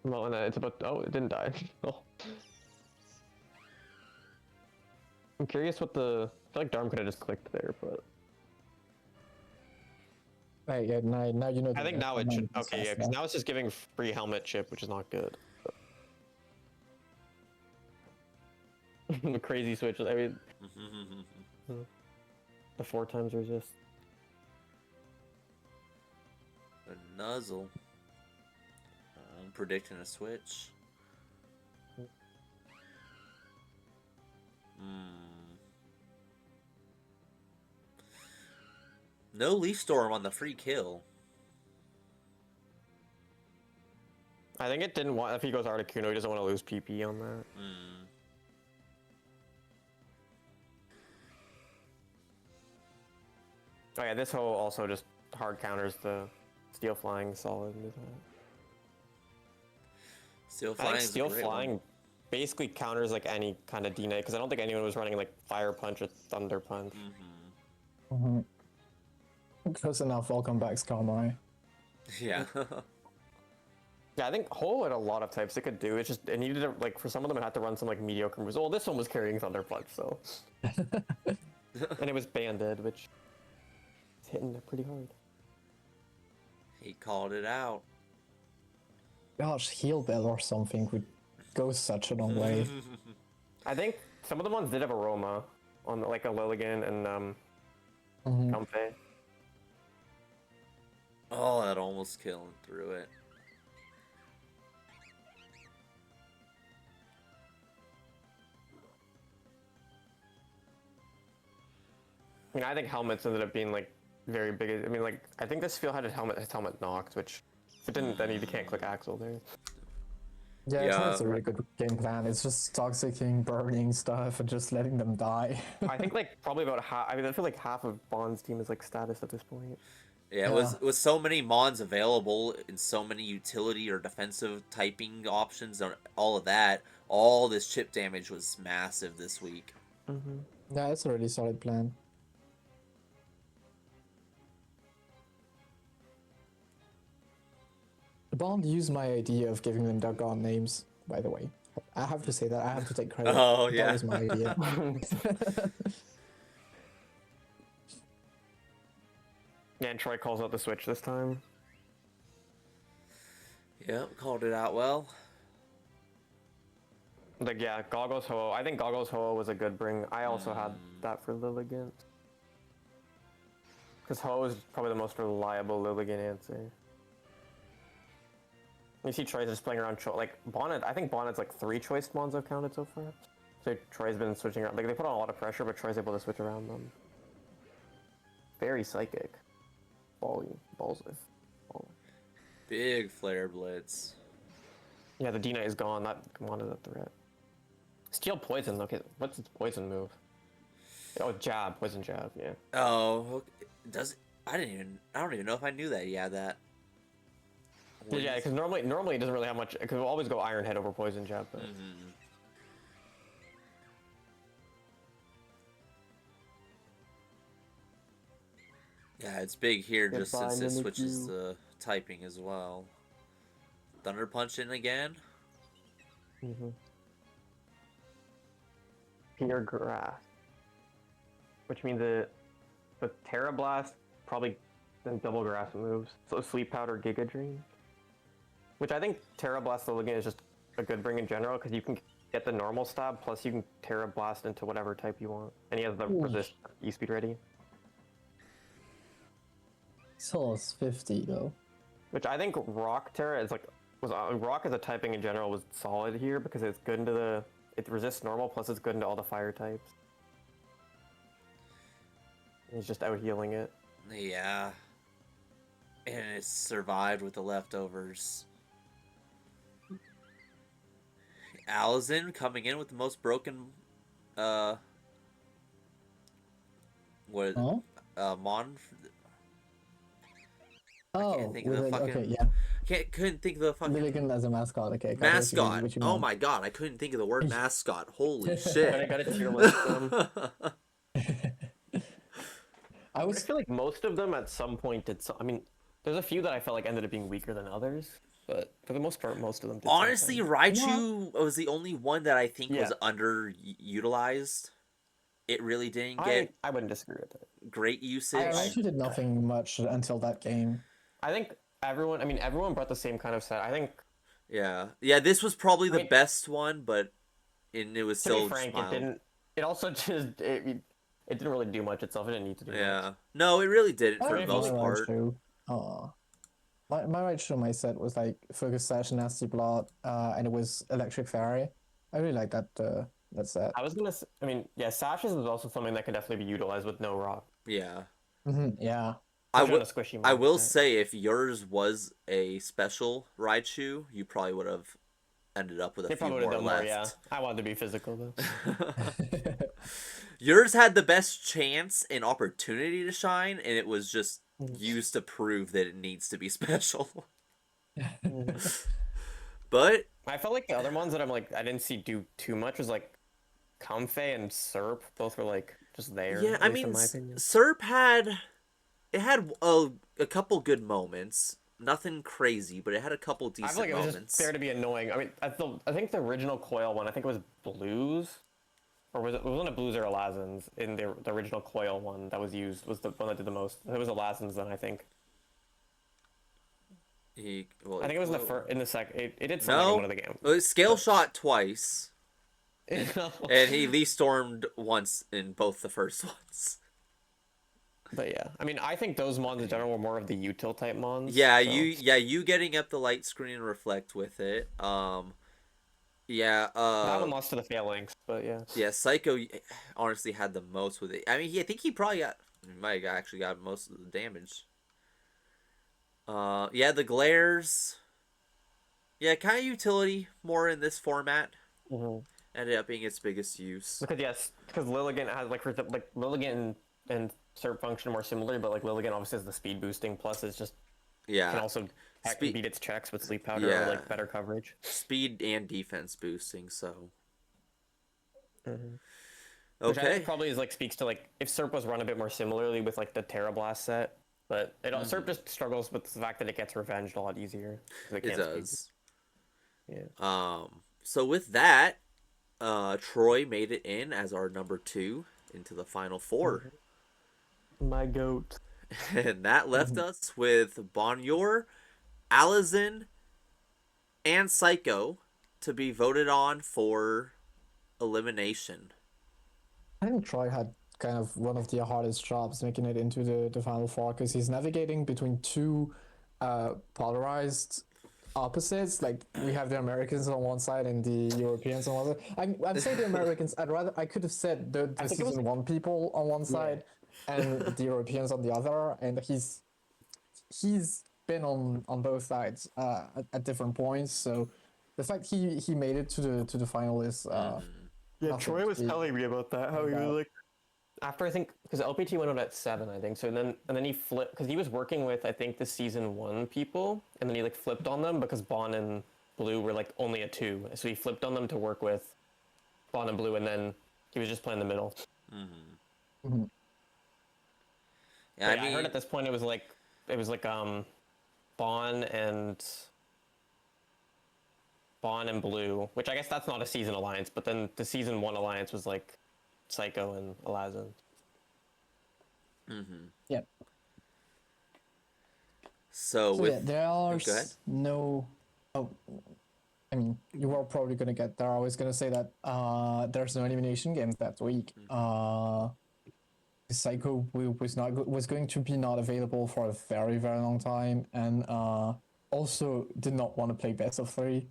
Well, and it's about it didn't die. Oh. I'm curious what I feel like Darm could have just clicked there, but right, yeah, now you know. I think now it should. Okay, yeah, because now it's just giving free helmet chip, which is not good. Crazy switch. I mean, the 4 times resist. A nuzzle. I'm predicting a switch. No Leaf Storm on the free kill. I think it didn't want. If he goes Articuno, he doesn't want to lose PP on that. Oh yeah, this hole also just hard counters the Steel Flying solid. Steel I Flying. think Steel Flying basically counters like any kind of D-Knight because I don't think anyone was running like Fire Punch or Thunder Punch. Close enough. Welcome back, Skarmory. Yeah. Yeah, I think Hole had a lot of types it could do. It just it needed to, like for some of them it had to run some like mediocre moves. Well, this one was carrying Thunder Punch, so and it was banded, which is hitting it pretty hard. He called it out. Gosh, Heal Bell or something would go such a long way. I think some of the ones did have Aroma on like a Lilligan and Comfey. Oh, that almost killing through it. I mean, I think helmets ended up being like very big. I mean, like I think this field had his helmet knocked, which if it didn't, then you can't click Axel there. Yeah, Yeah. it's not a really good game plan. It's just toxicking, burning stuff, and just letting them die. I think like probably about half. I mean, I feel like half of Bond's team is like status at this point. Yeah, with so many mons available and so many utility or defensive typing options and all of that, all this chip damage was massive this week. Yeah, it's a really solid plan. Bond used my idea of giving them their god names, by the way. I have to say that. I have to take credit. Oh, That yeah. was my idea. Yeah, and Troy calls out the switch this time. Yep, called it out well. Like, yeah, Goggles Ho. I think Goggles Ho was a good bring. I also had that for Lilligant. Because Ho is probably the most reliable Lilligant answer. You see Troy's just playing around, like, Bonnet. I think Bonnet's like 3 choice mons I've counted so far. So Troy's been switching around. Like, they put on a lot of pressure, but Troy's able to switch around them. Very psychic. Balls with. Big flare blitz. Yeah, the D-Knight is gone. That wanted a threat. Steal poison. Okay, what's its poison move? Oh, jab. Poison jab. Yeah. Oh, okay. I don't even know if I knew that. Yeah, that. Yeah, because normally it doesn't really have much. Because we'll always go Iron Head over poison jab. But... Yeah, it's big here just Goodbye, since it switches Mimikyu. the typing as well. Thunder Punch in again. Pure Grass. Which means the Terra Blast probably then double grass moves. So Sleep Powder, Giga Drain. Which I think Terra Blast Lilligant is just a good bring in general because you can get the normal stab plus you can Terra Blast into whatever type you want. And he has the resist E-Speed ready. Soul's 50 though. Which I think Rock Terra is like Rock as a typing in general was solid here because it's good into it resists normal plus it's good into all the fire types. He's just out healing it. Yeah. And it survived with the leftovers. Alizen coming in with the most broken Mon Oh, can't think of the fucking... okay, yeah. Couldn't think of the fucking... Milligan as a mascot, okay. Mascot. What you Oh meant. my god, I couldn't think of the word mascot. Holy shit. I got a tier list of them. I feel like most of them at some point did I mean, there's a few that I felt like ended up being weaker than others, but for the most part, most of them did. Honestly, something. Raichu was the only one that I think Yeah. was underutilized. It really didn't get I wouldn't disagree with that. great usage. Raichu did nothing much until that game. I think everyone brought the same kind of set. I think. Yeah, this was probably the best one, but it was To still be frank, mild. it didn't. It also just it didn't really do much itself. It didn't need to do much. No, it really didn't for the Right, most my part. My Raichu on my set was like Focus Sash, Nasty Blot, and it was Electric Fairy. I really like that set. I was gonna. I mean, yeah, Sashes is also something that can definitely be utilized with no rock. Yeah. Yeah. I will say if yours was a special Raichu, you probably would have ended up with a few more left. Yeah, I wanted to be physical though. Yours had the best chance and opportunity to shine, and it was just used to prove that it needs to be special. But I felt like the other ones that I didn't see do too much was like Comfey and Serp. Both were like just there. Yeah, I mean, Serp had a couple good moments. Nothing crazy, but it had a couple decent moments. I feel like it was just fair to be annoying. I mean, I think the original Coil one, I think it was Blues, or it wasn't a Blues or a Lazans in the original Coil one that was used was the one that did the most. It was a Lazans then I think. I think it was in the second. It did something in one of the games. Well, Scale Shot twice, and he Lee Stormed once in both the first ones. But yeah, I mean, I think those mons in general were more of the util type mons. Yeah, so. you getting up the light screen and reflect with it. That one lost to the Phalanx, but yeah. Yeah, Psycho honestly had the most with it. I mean, I think he might have actually got most of the damage. The glares. Yeah, kind of utility more in this format. Ended up being its biggest use. Because Lilligant has Lilligant and Serp function more similarly, but Lilligant obviously has the speed boosting, plus it's just can also beat its checks with Sleep Powder or better coverage. Speed and defense boosting, so. Okay. Which I think probably speaks to if Serp was run a bit more similarly with the Terra Blast set, but Serp just struggles with the fact that it gets revenged a lot easier. It does. Yeah. So with that, Troy made it in as our number 2 into the final 4. My goat. And that left Mhm. us with Bonjour, Alizin, and Psycho to be voted on for elimination. I think Troy had kind of one of the hardest jobs making it into the final four because he's navigating between two polarized opposites. Like we have the Americans on one side and the Europeans on the other. I'm saying the Americans. I could have said I the think it was season one people on one yeah. side and the Europeans on the other, and he's been on both sides at different points. So the fact he made it to the final is Mm-hmm. Yeah, nothing Troy to was be telling me about that. How he was about. like after I think because LPT went out at 7, I think. So then he flipped because he was working with I think the season 1 people, and then he like flipped on them because Bon and Blue were like only a 2, so he flipped on them to work with Bon and Blue, and then he was just playing the middle. Mm-hmm. Mhm. Yeah, But I yeah, I heard mean, at this point it was like Bon and Bon and Blue, which I guess that's not a season alliance, but then the season 1 alliance was like Psycho and Alazin. mm-hmm. Yeah. So So yeah, with, go ahead. no. Oh, I mean, you are probably gonna get there. I was gonna say that there's no elimination games that week. Mm-hmm. Psycho was going to be not available for a very long time, and also did not want to play best of three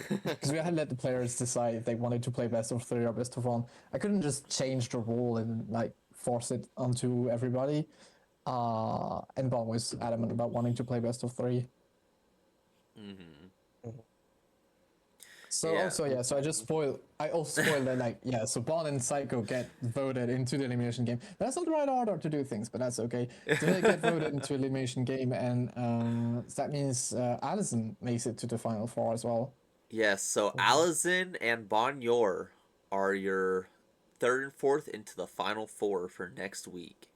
because we had let the players decide if they wanted to play best of three or best of one. I couldn't just change the rule and like force it onto everybody. And Bon was adamant about wanting to play best of three. Mm-hmm. So Yeah. also yeah, so I also spoiled that like yeah, so Bon and Psycho get voted into the elimination game. That's not the right order to do things, but that's okay. So they get voted into elimination game, and that means Allison makes it to the final four as well. Yes, so Alizin and Bonjour are your third and fourth into the final 4 for next week.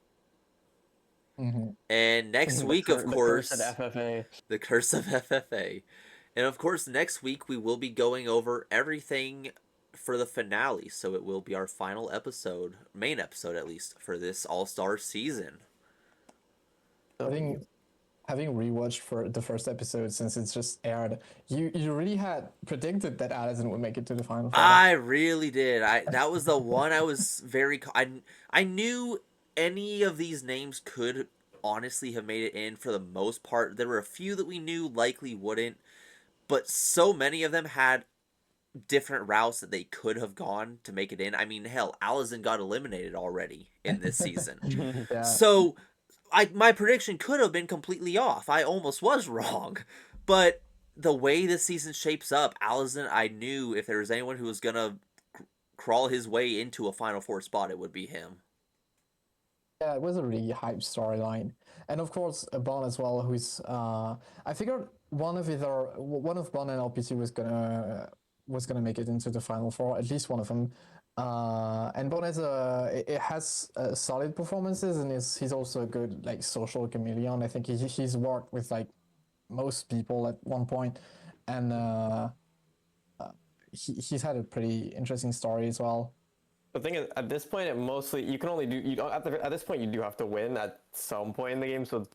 Mm-hmm. And next week, of The curse at course, FFA. the curse of FFA. And of course, next week we will be going over everything for the finale. So it will be our final episode, main episode at least, for this All Star season. Having rewatched for the first episode since it's just aired, you really had predicted that Allison would make it to the final four. I really did. That was the one I was I knew any of these names could honestly have made it in for the most part. There were a few that we knew likely wouldn't, but so many of them had different routes that they could have gone to make it in. I mean, hell, Allison got eliminated already in this season. Yeah, So, my prediction could have been completely off. I almost was wrong. But the way this season shapes up, Allison, I knew if there was anyone who was going to crawl his way into a Final Four spot, it would be him. yeah, it was a really hype storyline, and of course Bon as well, who's I figured one of Bon and LPT was gonna make it into the final four, at least one of them. And Bon has it has solid performances, and he's also a good like social chameleon. I think he's worked with like most people at one point, and he's had a pretty interesting story as well. The thing is, at this point, it mostly you can only do you don't at this point you do have to win at some point in the game. So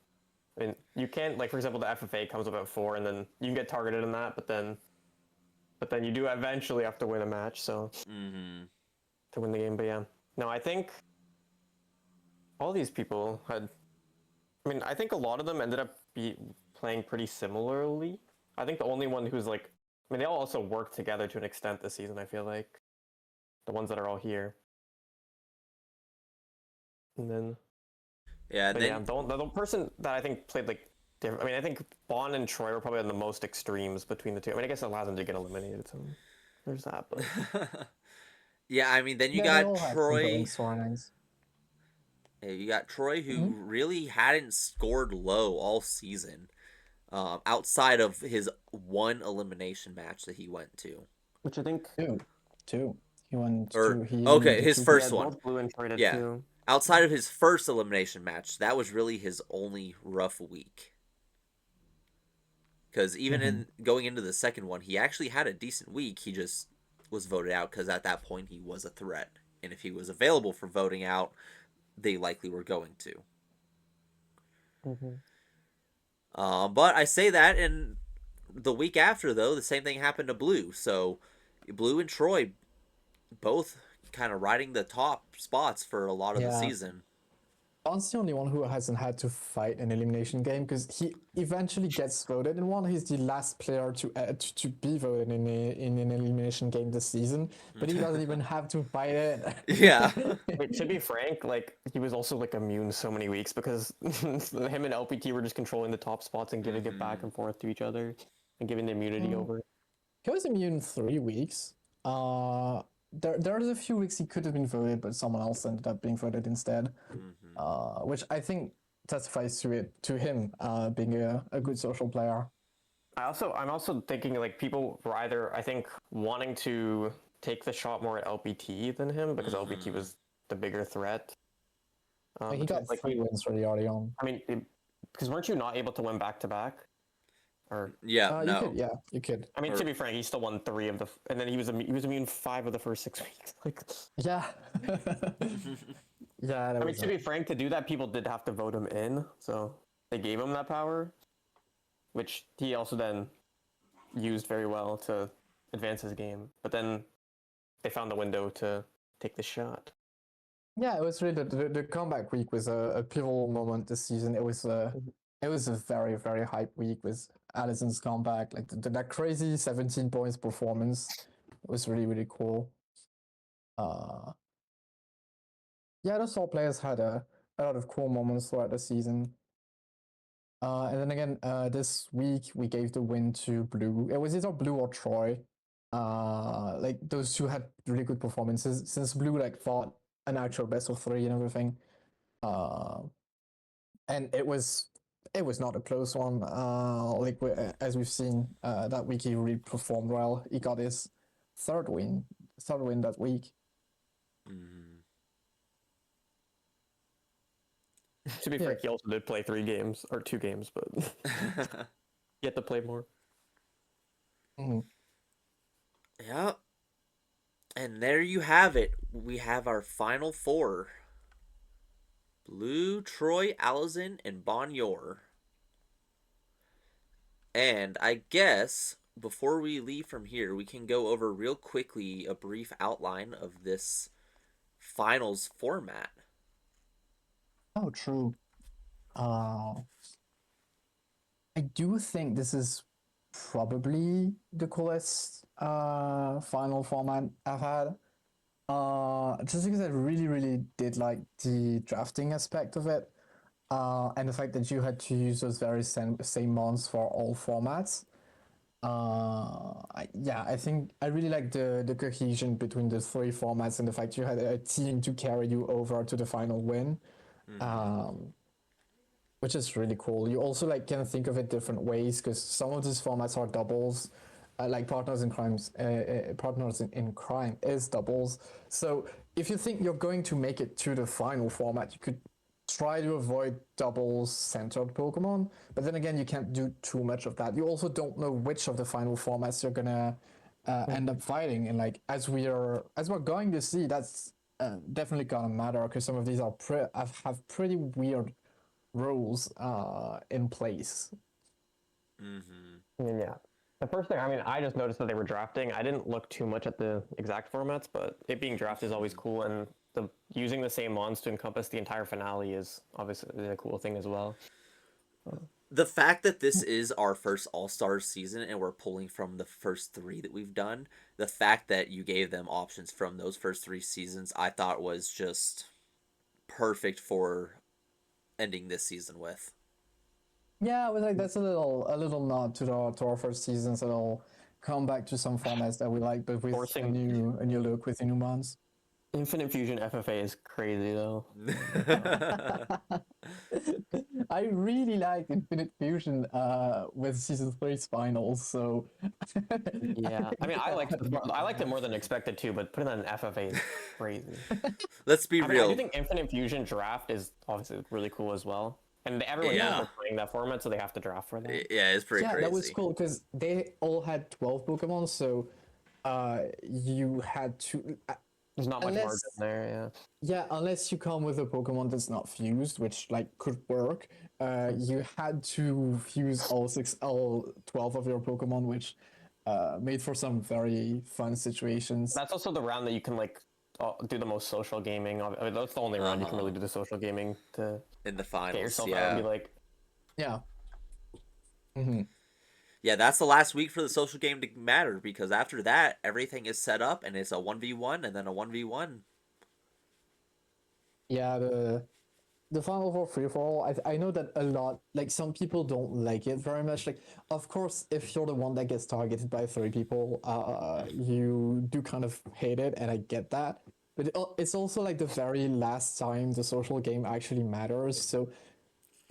I mean, you can't like for example the FFA comes up at 4, and then you can get targeted in that, but then you do eventually have to win a match. So Mm-hmm. to win the game, but yeah, no, I think all these people had. I mean, I think a lot of them ended up playing pretty similarly. I think the only one who's like, I mean, they all also worked together to an extent this season. I feel like the ones that are all here, and then Yeah, and but yeah, then the person that I think played like different. I mean, I think Bon and Troy were probably on the most extremes between the two. I mean, I guess Aladdin did get eliminated, so there's that. But yeah, I mean, then you Yeah, they got all had compelling Troy. storylines. You got Troy, Mm-hmm. who really hadn't scored low all season, outside of his one elimination match that he went to. which I think, Two. He went Or to he okay, eliminated his two yeah, first people. one. both Blue and Troy did Yeah, too. outside of his first elimination match, that was really his only rough week. Because even Mm-hmm. in going into the second one, he actually had a decent week. He just was voted out because at that point he was a threat, and if he was available for voting out, they likely were going to. Mm-hmm. But I say that, and the week after, though, the same thing happened to Blue. So Blue and Troy both kind of riding the top spots for a lot of the Yeah. season. Don's the only one who hasn't had to fight an elimination game because he eventually gets voted in one. He's the last player to be voted in an elimination game this season, but he doesn't even have to fight it. Yeah. Wait, to be frank, like he was also like immune so many weeks because him and LPT were just controlling the top spots and giving it back and forth to each other and giving the immunity over. He was immune 3 weeks. There's a few weeks he could have been voted, but someone else ended up being voted instead. Which I think testifies to him being a good social player. I'm also thinking like people were either I think wanting to take the shot more at LPT than him because LPT was the bigger threat. He got like 3 wins really early on. I mean, because weren't you not able to win back to back? Or Yeah, You no. could, yeah, you could. I mean, to be frank, he still won 3 of the, and then he was immune 5 of the first 6 weeks. Like, Yeah. Yeah, I mean, to be frank, to do that, people did have to vote him in, so they gave him that power, which he also then used very well to advance his game. But then they found the window to take the shot. Yeah, it was really the comeback week was a pivotal moment this season. It was a very very hype week with Allison's comeback, like that crazy 17 points performance. It was really really cool. Yeah, the Salt players had a lot of cool moments throughout the season. And then again, this week we gave the win to Blue. It was either Blue or Troy. Like those two had really good performances since Blue like fought an actual best of three and everything. And it was not a close one. As we've seen, that week he really performed well. He got his third win that week. To be frank, he also did play 3 games or 2 games, but he had to play more. Yeah. And there you have it. We have our final 4. Blue, Troy, Allison, and Bonyor. And I guess before we leave from here, we can go over real quickly a brief outline of this finals format. Oh, true. I do think this is probably the coolest final format I've had. Just because I really, really did like the drafting aspect of it, and the fact that you had to use those very same mons for all formats. I think I really like the cohesion between the 3 formats and the fact you had a team to carry you over to the final win. Which is really cool. You also like can think of it different ways because some of these formats are doubles, like partners in crime is doubles. So if you think you're going to make it to the final format, you could try to avoid doubles centered Pokemon, but then again, you can't do too much of that. You also don't know which of the final formats you're gonna end up fighting, and like as we're going to see, that's definitely gonna matter because some of these are have pretty weird rules in place. I mean, yeah. The first thing, I mean, I just noticed that they were drafting. I didn't look too much at the exact formats, but it being drafted is always cool, and using the same mons to encompass the entire finale is obviously a cool thing as well. The fact that this is our first All-Stars season and we're pulling from the first 3 that we've done, the fact that you gave them options from those first 3 seasons, I thought was just perfect for ending this season with. Yeah, I was like that's a little nod to our first seasons. A little come back to some formats that we like, but with a new look with the new mons. Infinite Fusion FFA is crazy though. I really liked Infinite Fusion with season 3's finals, so Yeah, I mean, I liked it more than expected too, but putting that in FFA is crazy. Let's be I real. do think Infinite Fusion draft is obviously really cool as well. and everyone knows Yeah. they're playing that format, so they have to draft for that. Yeah, it's pretty Yeah, that was crazy. cool because they all had 12 Pokemon, so you had to There's not much margin unless there. unless you come with a Pokemon that's not fused, which like could work, you had to fuse all 12 of your Pokemon, which made for some very fun situations. That's also the round that you can like do the most social gaming. I mean, that's the only round you can Uh-huh. really do the social gaming to In the get finals, yourself out and yeah. be like, Yeah. Hmm. Yeah, that's the last week for the social game to matter because after that, everything is set up and it's a 1v1 and then a 1v1. Yeah, the Final Four free for all. I know that a lot, like some people don't like it very much. Like, of course, if you're the one that gets targeted by three people, you do kind of hate it, and I get that. But it's also like the very last time the social game actually matters. So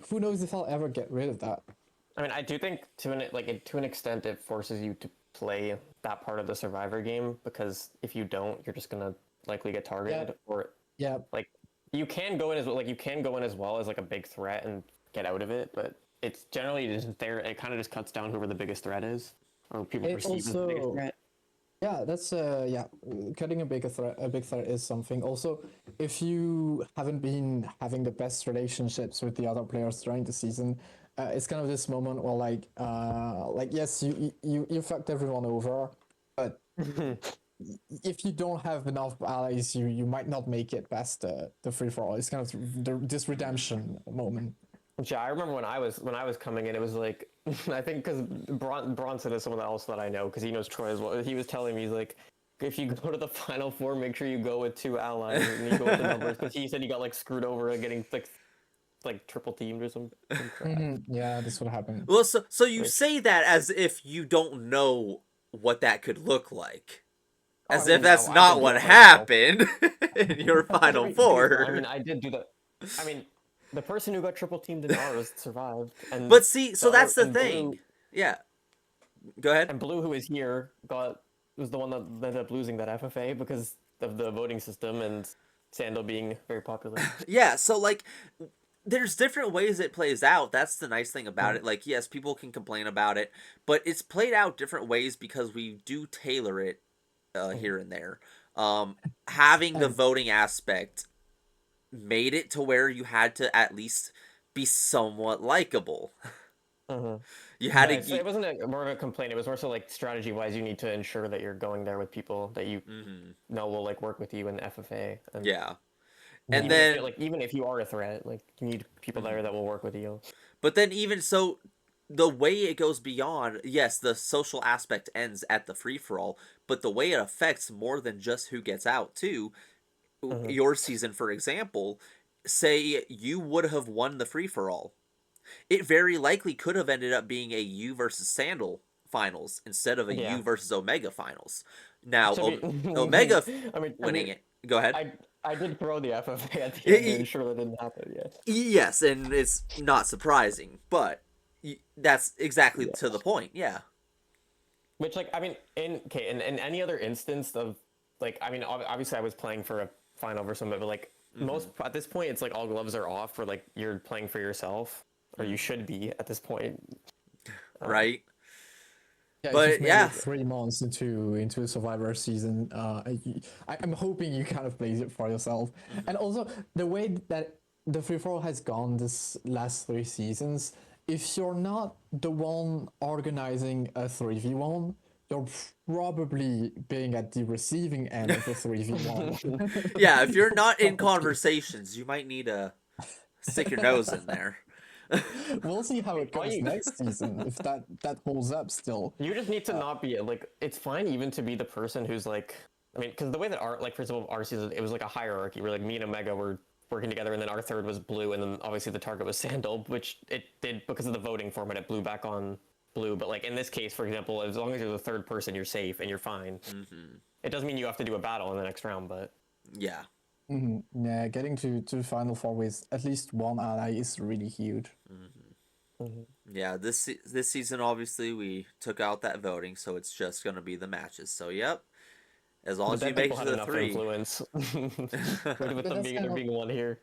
who knows if I'll ever get rid of that? I mean, I do think to an extent it forces you to play that part of the survivor game because if you don't, you're just gonna likely get targeted or Yeah, like you can go in as like you can go in as well as like a big threat and get out of it, but it's generally just there. It kind of just cuts down whoever the biggest threat is or people it perceive as the biggest also threat. yeah, that's cutting a big threat is something. Also, if you haven't been having the best relationships with the other players during the season, it's kind of this moment where like yes, you fucked everyone over, but if you don't have enough allies, you might not make it past the free for all. It's kind of this redemption moment. Yeah, I remember when I was coming in, it was like I think because Bronson is someone else that I know because he knows Troy as well. He was telling me he's like, if you go to the final four, make sure you go with two allies and you go with the numbers because he said he got like screwed over and getting like triple teamed or some crap. Yeah, that's what happened. Well, so you Which say that as if you don't know what that could look like. oh, I As if mean, that's I did not do what that myself. happened in your But final thing is, I mean, four. I did do that. I mean, the person who got triple teamed in ours survived, and But see, the so other that's the thing. blue Yeah. Go ahead. and blue who was here was the one that ended up losing that FFA because of the voting system and Sando being very popular. Yeah, so like there's different ways it plays out. That's the nice thing about it. Like, yes, people can complain about it, but it's played out different ways because we do tailor it here and there. Having the And voting aspect made it to where you had to at least be somewhat likable. Uh-huh. You had But to. it wasn't more of a complaint. It was more so like strategy wise, you need to ensure that you're going there with people that you know will like work with you in the FFA. And Yeah, and even if then, even if you are a threat, like you need people there that will work with you. but then even so, the way it goes beyond, yes, the social aspect ends at the free for all, but the way it affects more than just who gets out too. Uh-huh. Your season, for example, say you would have won the free for all. It very likely could have ended up being a U versus Sandal finals instead of a Yeah. U versus Omega finals. Now, To be, Omega I mean, winning it. Go ahead. I did throw the FFA at the end to Y- ensure that didn't happen. Yeah. yes, and it's not surprising, but that's exactly Yeah. to the point. Yeah. Which, like, I mean, in any other instance of, like, I mean, obviously I was playing for a final or something, but like most at this point, it's like all gloves are off, or like you're playing for yourself, or you should be at this point. Right. yeah, if you've But made yeah. it 3 months into a Survivor season, I'm hoping you kind of plays it for yourself. And also the way that the free for all has gone this last 3 seasons, if you're not the one organizing a 3v1, you're probably being at the receiving end of a 3v1. Yeah, if you're not in conversations, you might need to stick your nose in there. We'll see how it All goes you- next season if that holds up still. You just need to not be like. It's fine even to be the person who's like. I mean, because the way that our like for example our season, it was like a hierarchy where like me and Omega were working together, and then our third was blue, and then obviously the target was Sandal, which it did because of the voting format. It blew back on blue, but like in this case, for example, as long as you're the third person, you're safe and you're fine. It doesn't mean you have to do a battle in the next round, but Yeah. Yeah, getting to the final four with at least one ally is really huge. Yeah, this season obviously we took out that voting, so it's just gonna be the matches. So yep, as long the as you dead make people it to had the enough three. influence with But them that's being kind there of being one here.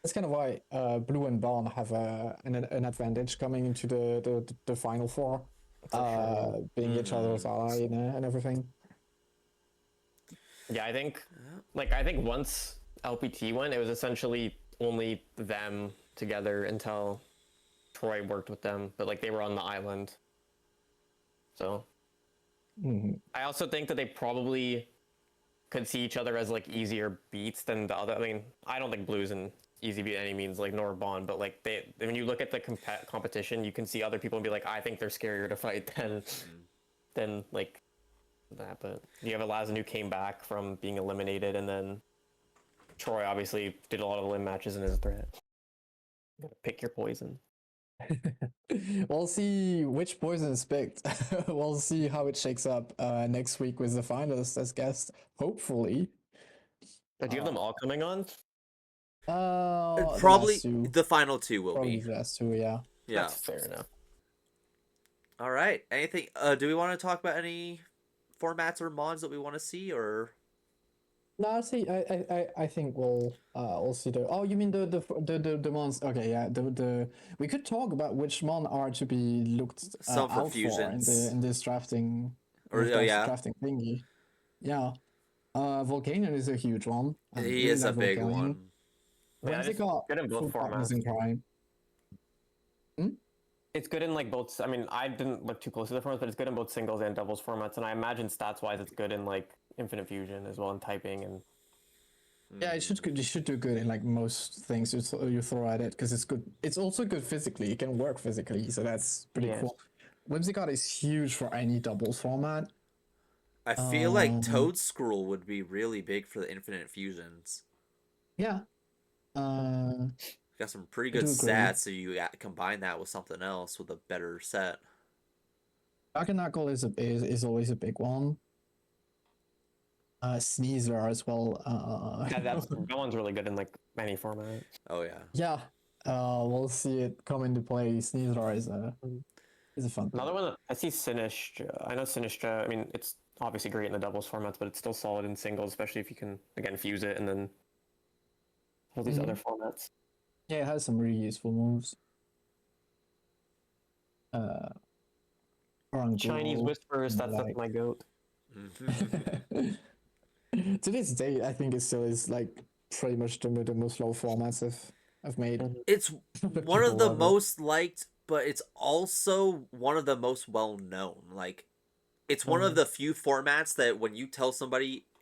That's kind of why Blue and Dawn have an advantage coming into the final four, being each other's ally and everything. Yeah, I think once LPT went, it was essentially only them together until Troy worked with them, but like they were on the island. So I also think that they probably could see each other as like easier beats than the other. I mean, I don't think Blue's an easy beat any means, like nor Bond, but like they when you look at the competition, you can see other people and be like, I think they're scarier to fight than like that. But you have Elazin who came back from being eliminated, and then Troy obviously did a lot of limb matches in his threat. You gotta pick your poison. We'll see which poison is picked. We'll see how it shakes up next week with the finalists as guests. Hopefully. Do you have them all coming on? The Probably last two. the final two will Probably be. the last two, yeah. Yeah. That's fair enough. All right. Anything? Do we want to talk about any formats or mods that we want to see, or? No, see, I think we'll see the. Oh, you mean the mons? Okay, yeah. The we could talk about which mon are to be looked Some for out for fusions. in this drafting Or this oh yeah, drafting thingy. Yeah. Volcanion is a huge one. I he really is a like big Volcanion. one. Yeah, it's Whimsicott, good in both full partners formats. in crime. It's good in like both. I mean, I didn't look too close to the formats, but it's good in both singles and doubles formats. And I imagine stats wise, it's good in like Infinite Fusion as well, in typing and. Yeah, it should do good in like most things you throw at it because it's good. It's also good physically. It can work physically, so that's pretty cool. Whimsicott is huge for any doubles format. I feel like Toad Scroll would be really big for the Infinite Fusions. Yeah. Got some pretty good stats, so you combine that with something else with a better set. Knuckle is always a big one. Sneasler as well. That one's really good in like any format. Oh yeah. Yeah. We'll see it come into play. Sneasler is a fun. Another one I see Sinistra. I know Sinistra. I mean, it's obviously great in the doubles formats, but it's still solid in singles, especially if you can again fuse it and then all these other formats. Yeah, it has some really useful moves. Chinese Whispers. That's my goat. To this day, I think it still is like pretty much the most low formats I've made. It's one of the most liked, but it's also one of the most well known. Like, it's one of the few formats that when you tell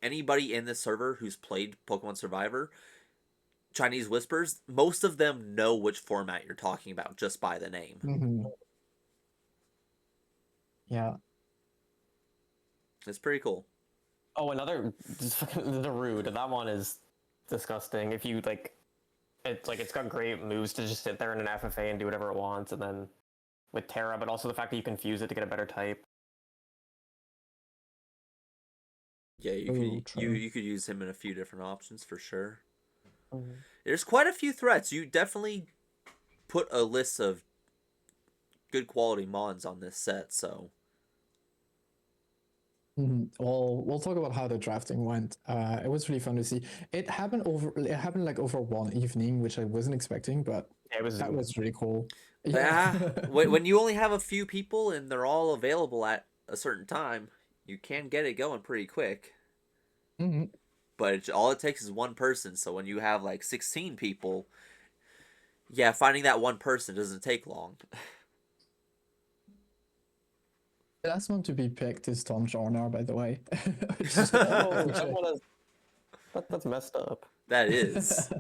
anybody in the server who's played Pokemon Survivor, Chinese Whispers, most of them know which format you're talking about just by the name. Yeah. It's pretty cool. Oh, another the Rude. That one is disgusting. If you like, it's got great moves to just sit there in an FFA and do whatever it wants, and then with Terra, but also the fact that you can fuse it to get a better type. Yeah, you could use him in a few different options for sure. There's quite a few threats. You definitely put a list of good quality mons on this set, so. Well, we'll talk about how the drafting went. It was really fun to see. It happened like over one evening, which I wasn't expecting, but that was really cool. Yeah. When you only have a few people and they're all available at a certain time, you can get it going pretty quick. But all it takes is one person. So when you have like 16 people, yeah, finding that one person doesn't take long. The last one to be picked is Tom Jornar, by the way. That's messed up. That is.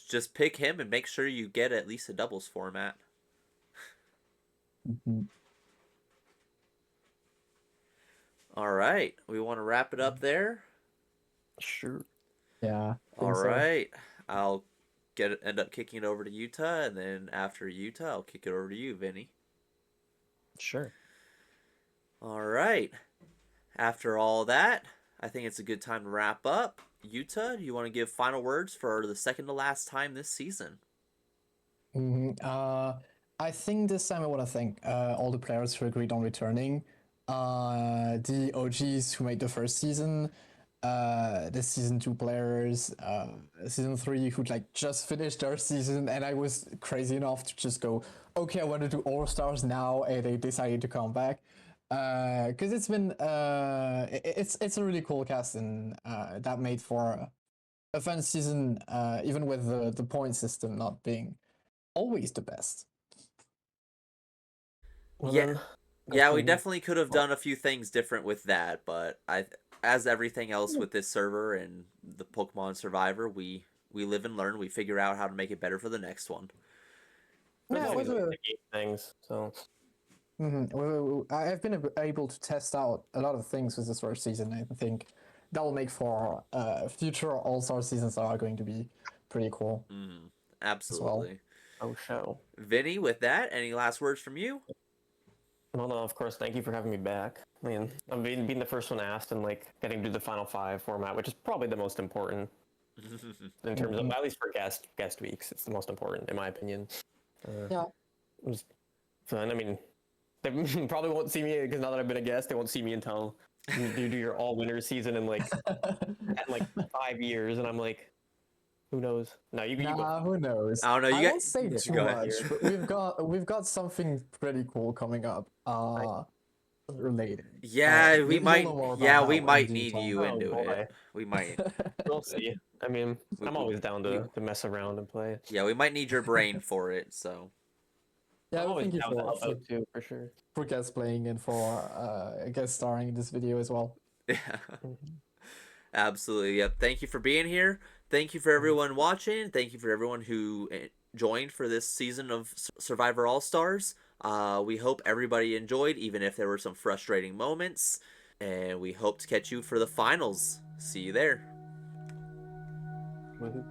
Just pick him and make sure you get at least a doubles format. All right. We want to wrap it up there? Sure. Yeah. All right. I'll end up kicking it over to Utah, and then after Utah, I'll kick it over to you, Vinny. Sure. All right. After all that, I think it's a good time to wrap up. Utah, do you want to give final words for the second to last time this season? I think this time I want to thank all the players who agreed on returning, the OGs who made the first season, the season 2 players, season 3 who like just finished their season, and I was crazy enough to just go, okay, I want to do All Stars now, and they decided to come back. Because it's been it's a really cool cast, and that made for a fun season, even with the point system not being always the best. Well, Yeah, then, yeah, we um, definitely could have done a few things different with that, but as everything else Hmm. with this server and the Pokemon Survivor, we live and learn. We figure out how to make it better for the next one. as Yeah, it long was as we a. mitigate things. So I've been able to test out a lot of things with this first season. I think that will make for future All Star seasons that are going to be pretty cool Mm, as well. absolutely. oh show. Vinny, with that, any last words from you? Well, no, of course. Thank you for having me back. I mean, I'm being the first one asked and like getting to the final five format, which is probably the most important in terms of, Mhm. at least for guest weeks. It's the most important in my opinion. Yeah. It was fun. I mean, they probably won't see me because now that I've been a guest, they won't see me until you do your all winter season in like 5 years, and I'm like, who knows? No, you go. Nah, who knows? I don't know. I You won't say got get too go back ahead. much, here. but we've got something pretty cool coming up. Related. Yeah, You'll know more about Yeah, that we in might due need time. you Oh into it. boy, We might. we'll see. I mean, We, I'm we, always down we to mess around and play. yeah, we might need your brain for it. So Yeah, I'm well, always thank you down to help out too, for sure. for guest playing and for guest starring in this video as well. yeah, Mhm. absolutely. Yep. Thank you for being here. Thank you for Mhm. everyone watching. Thank you for everyone who joined for this season of Survivor All Stars. We hope everybody enjoyed, even if there were some frustrating moments. And we hope to catch you for the finals. See you there. Woohoo.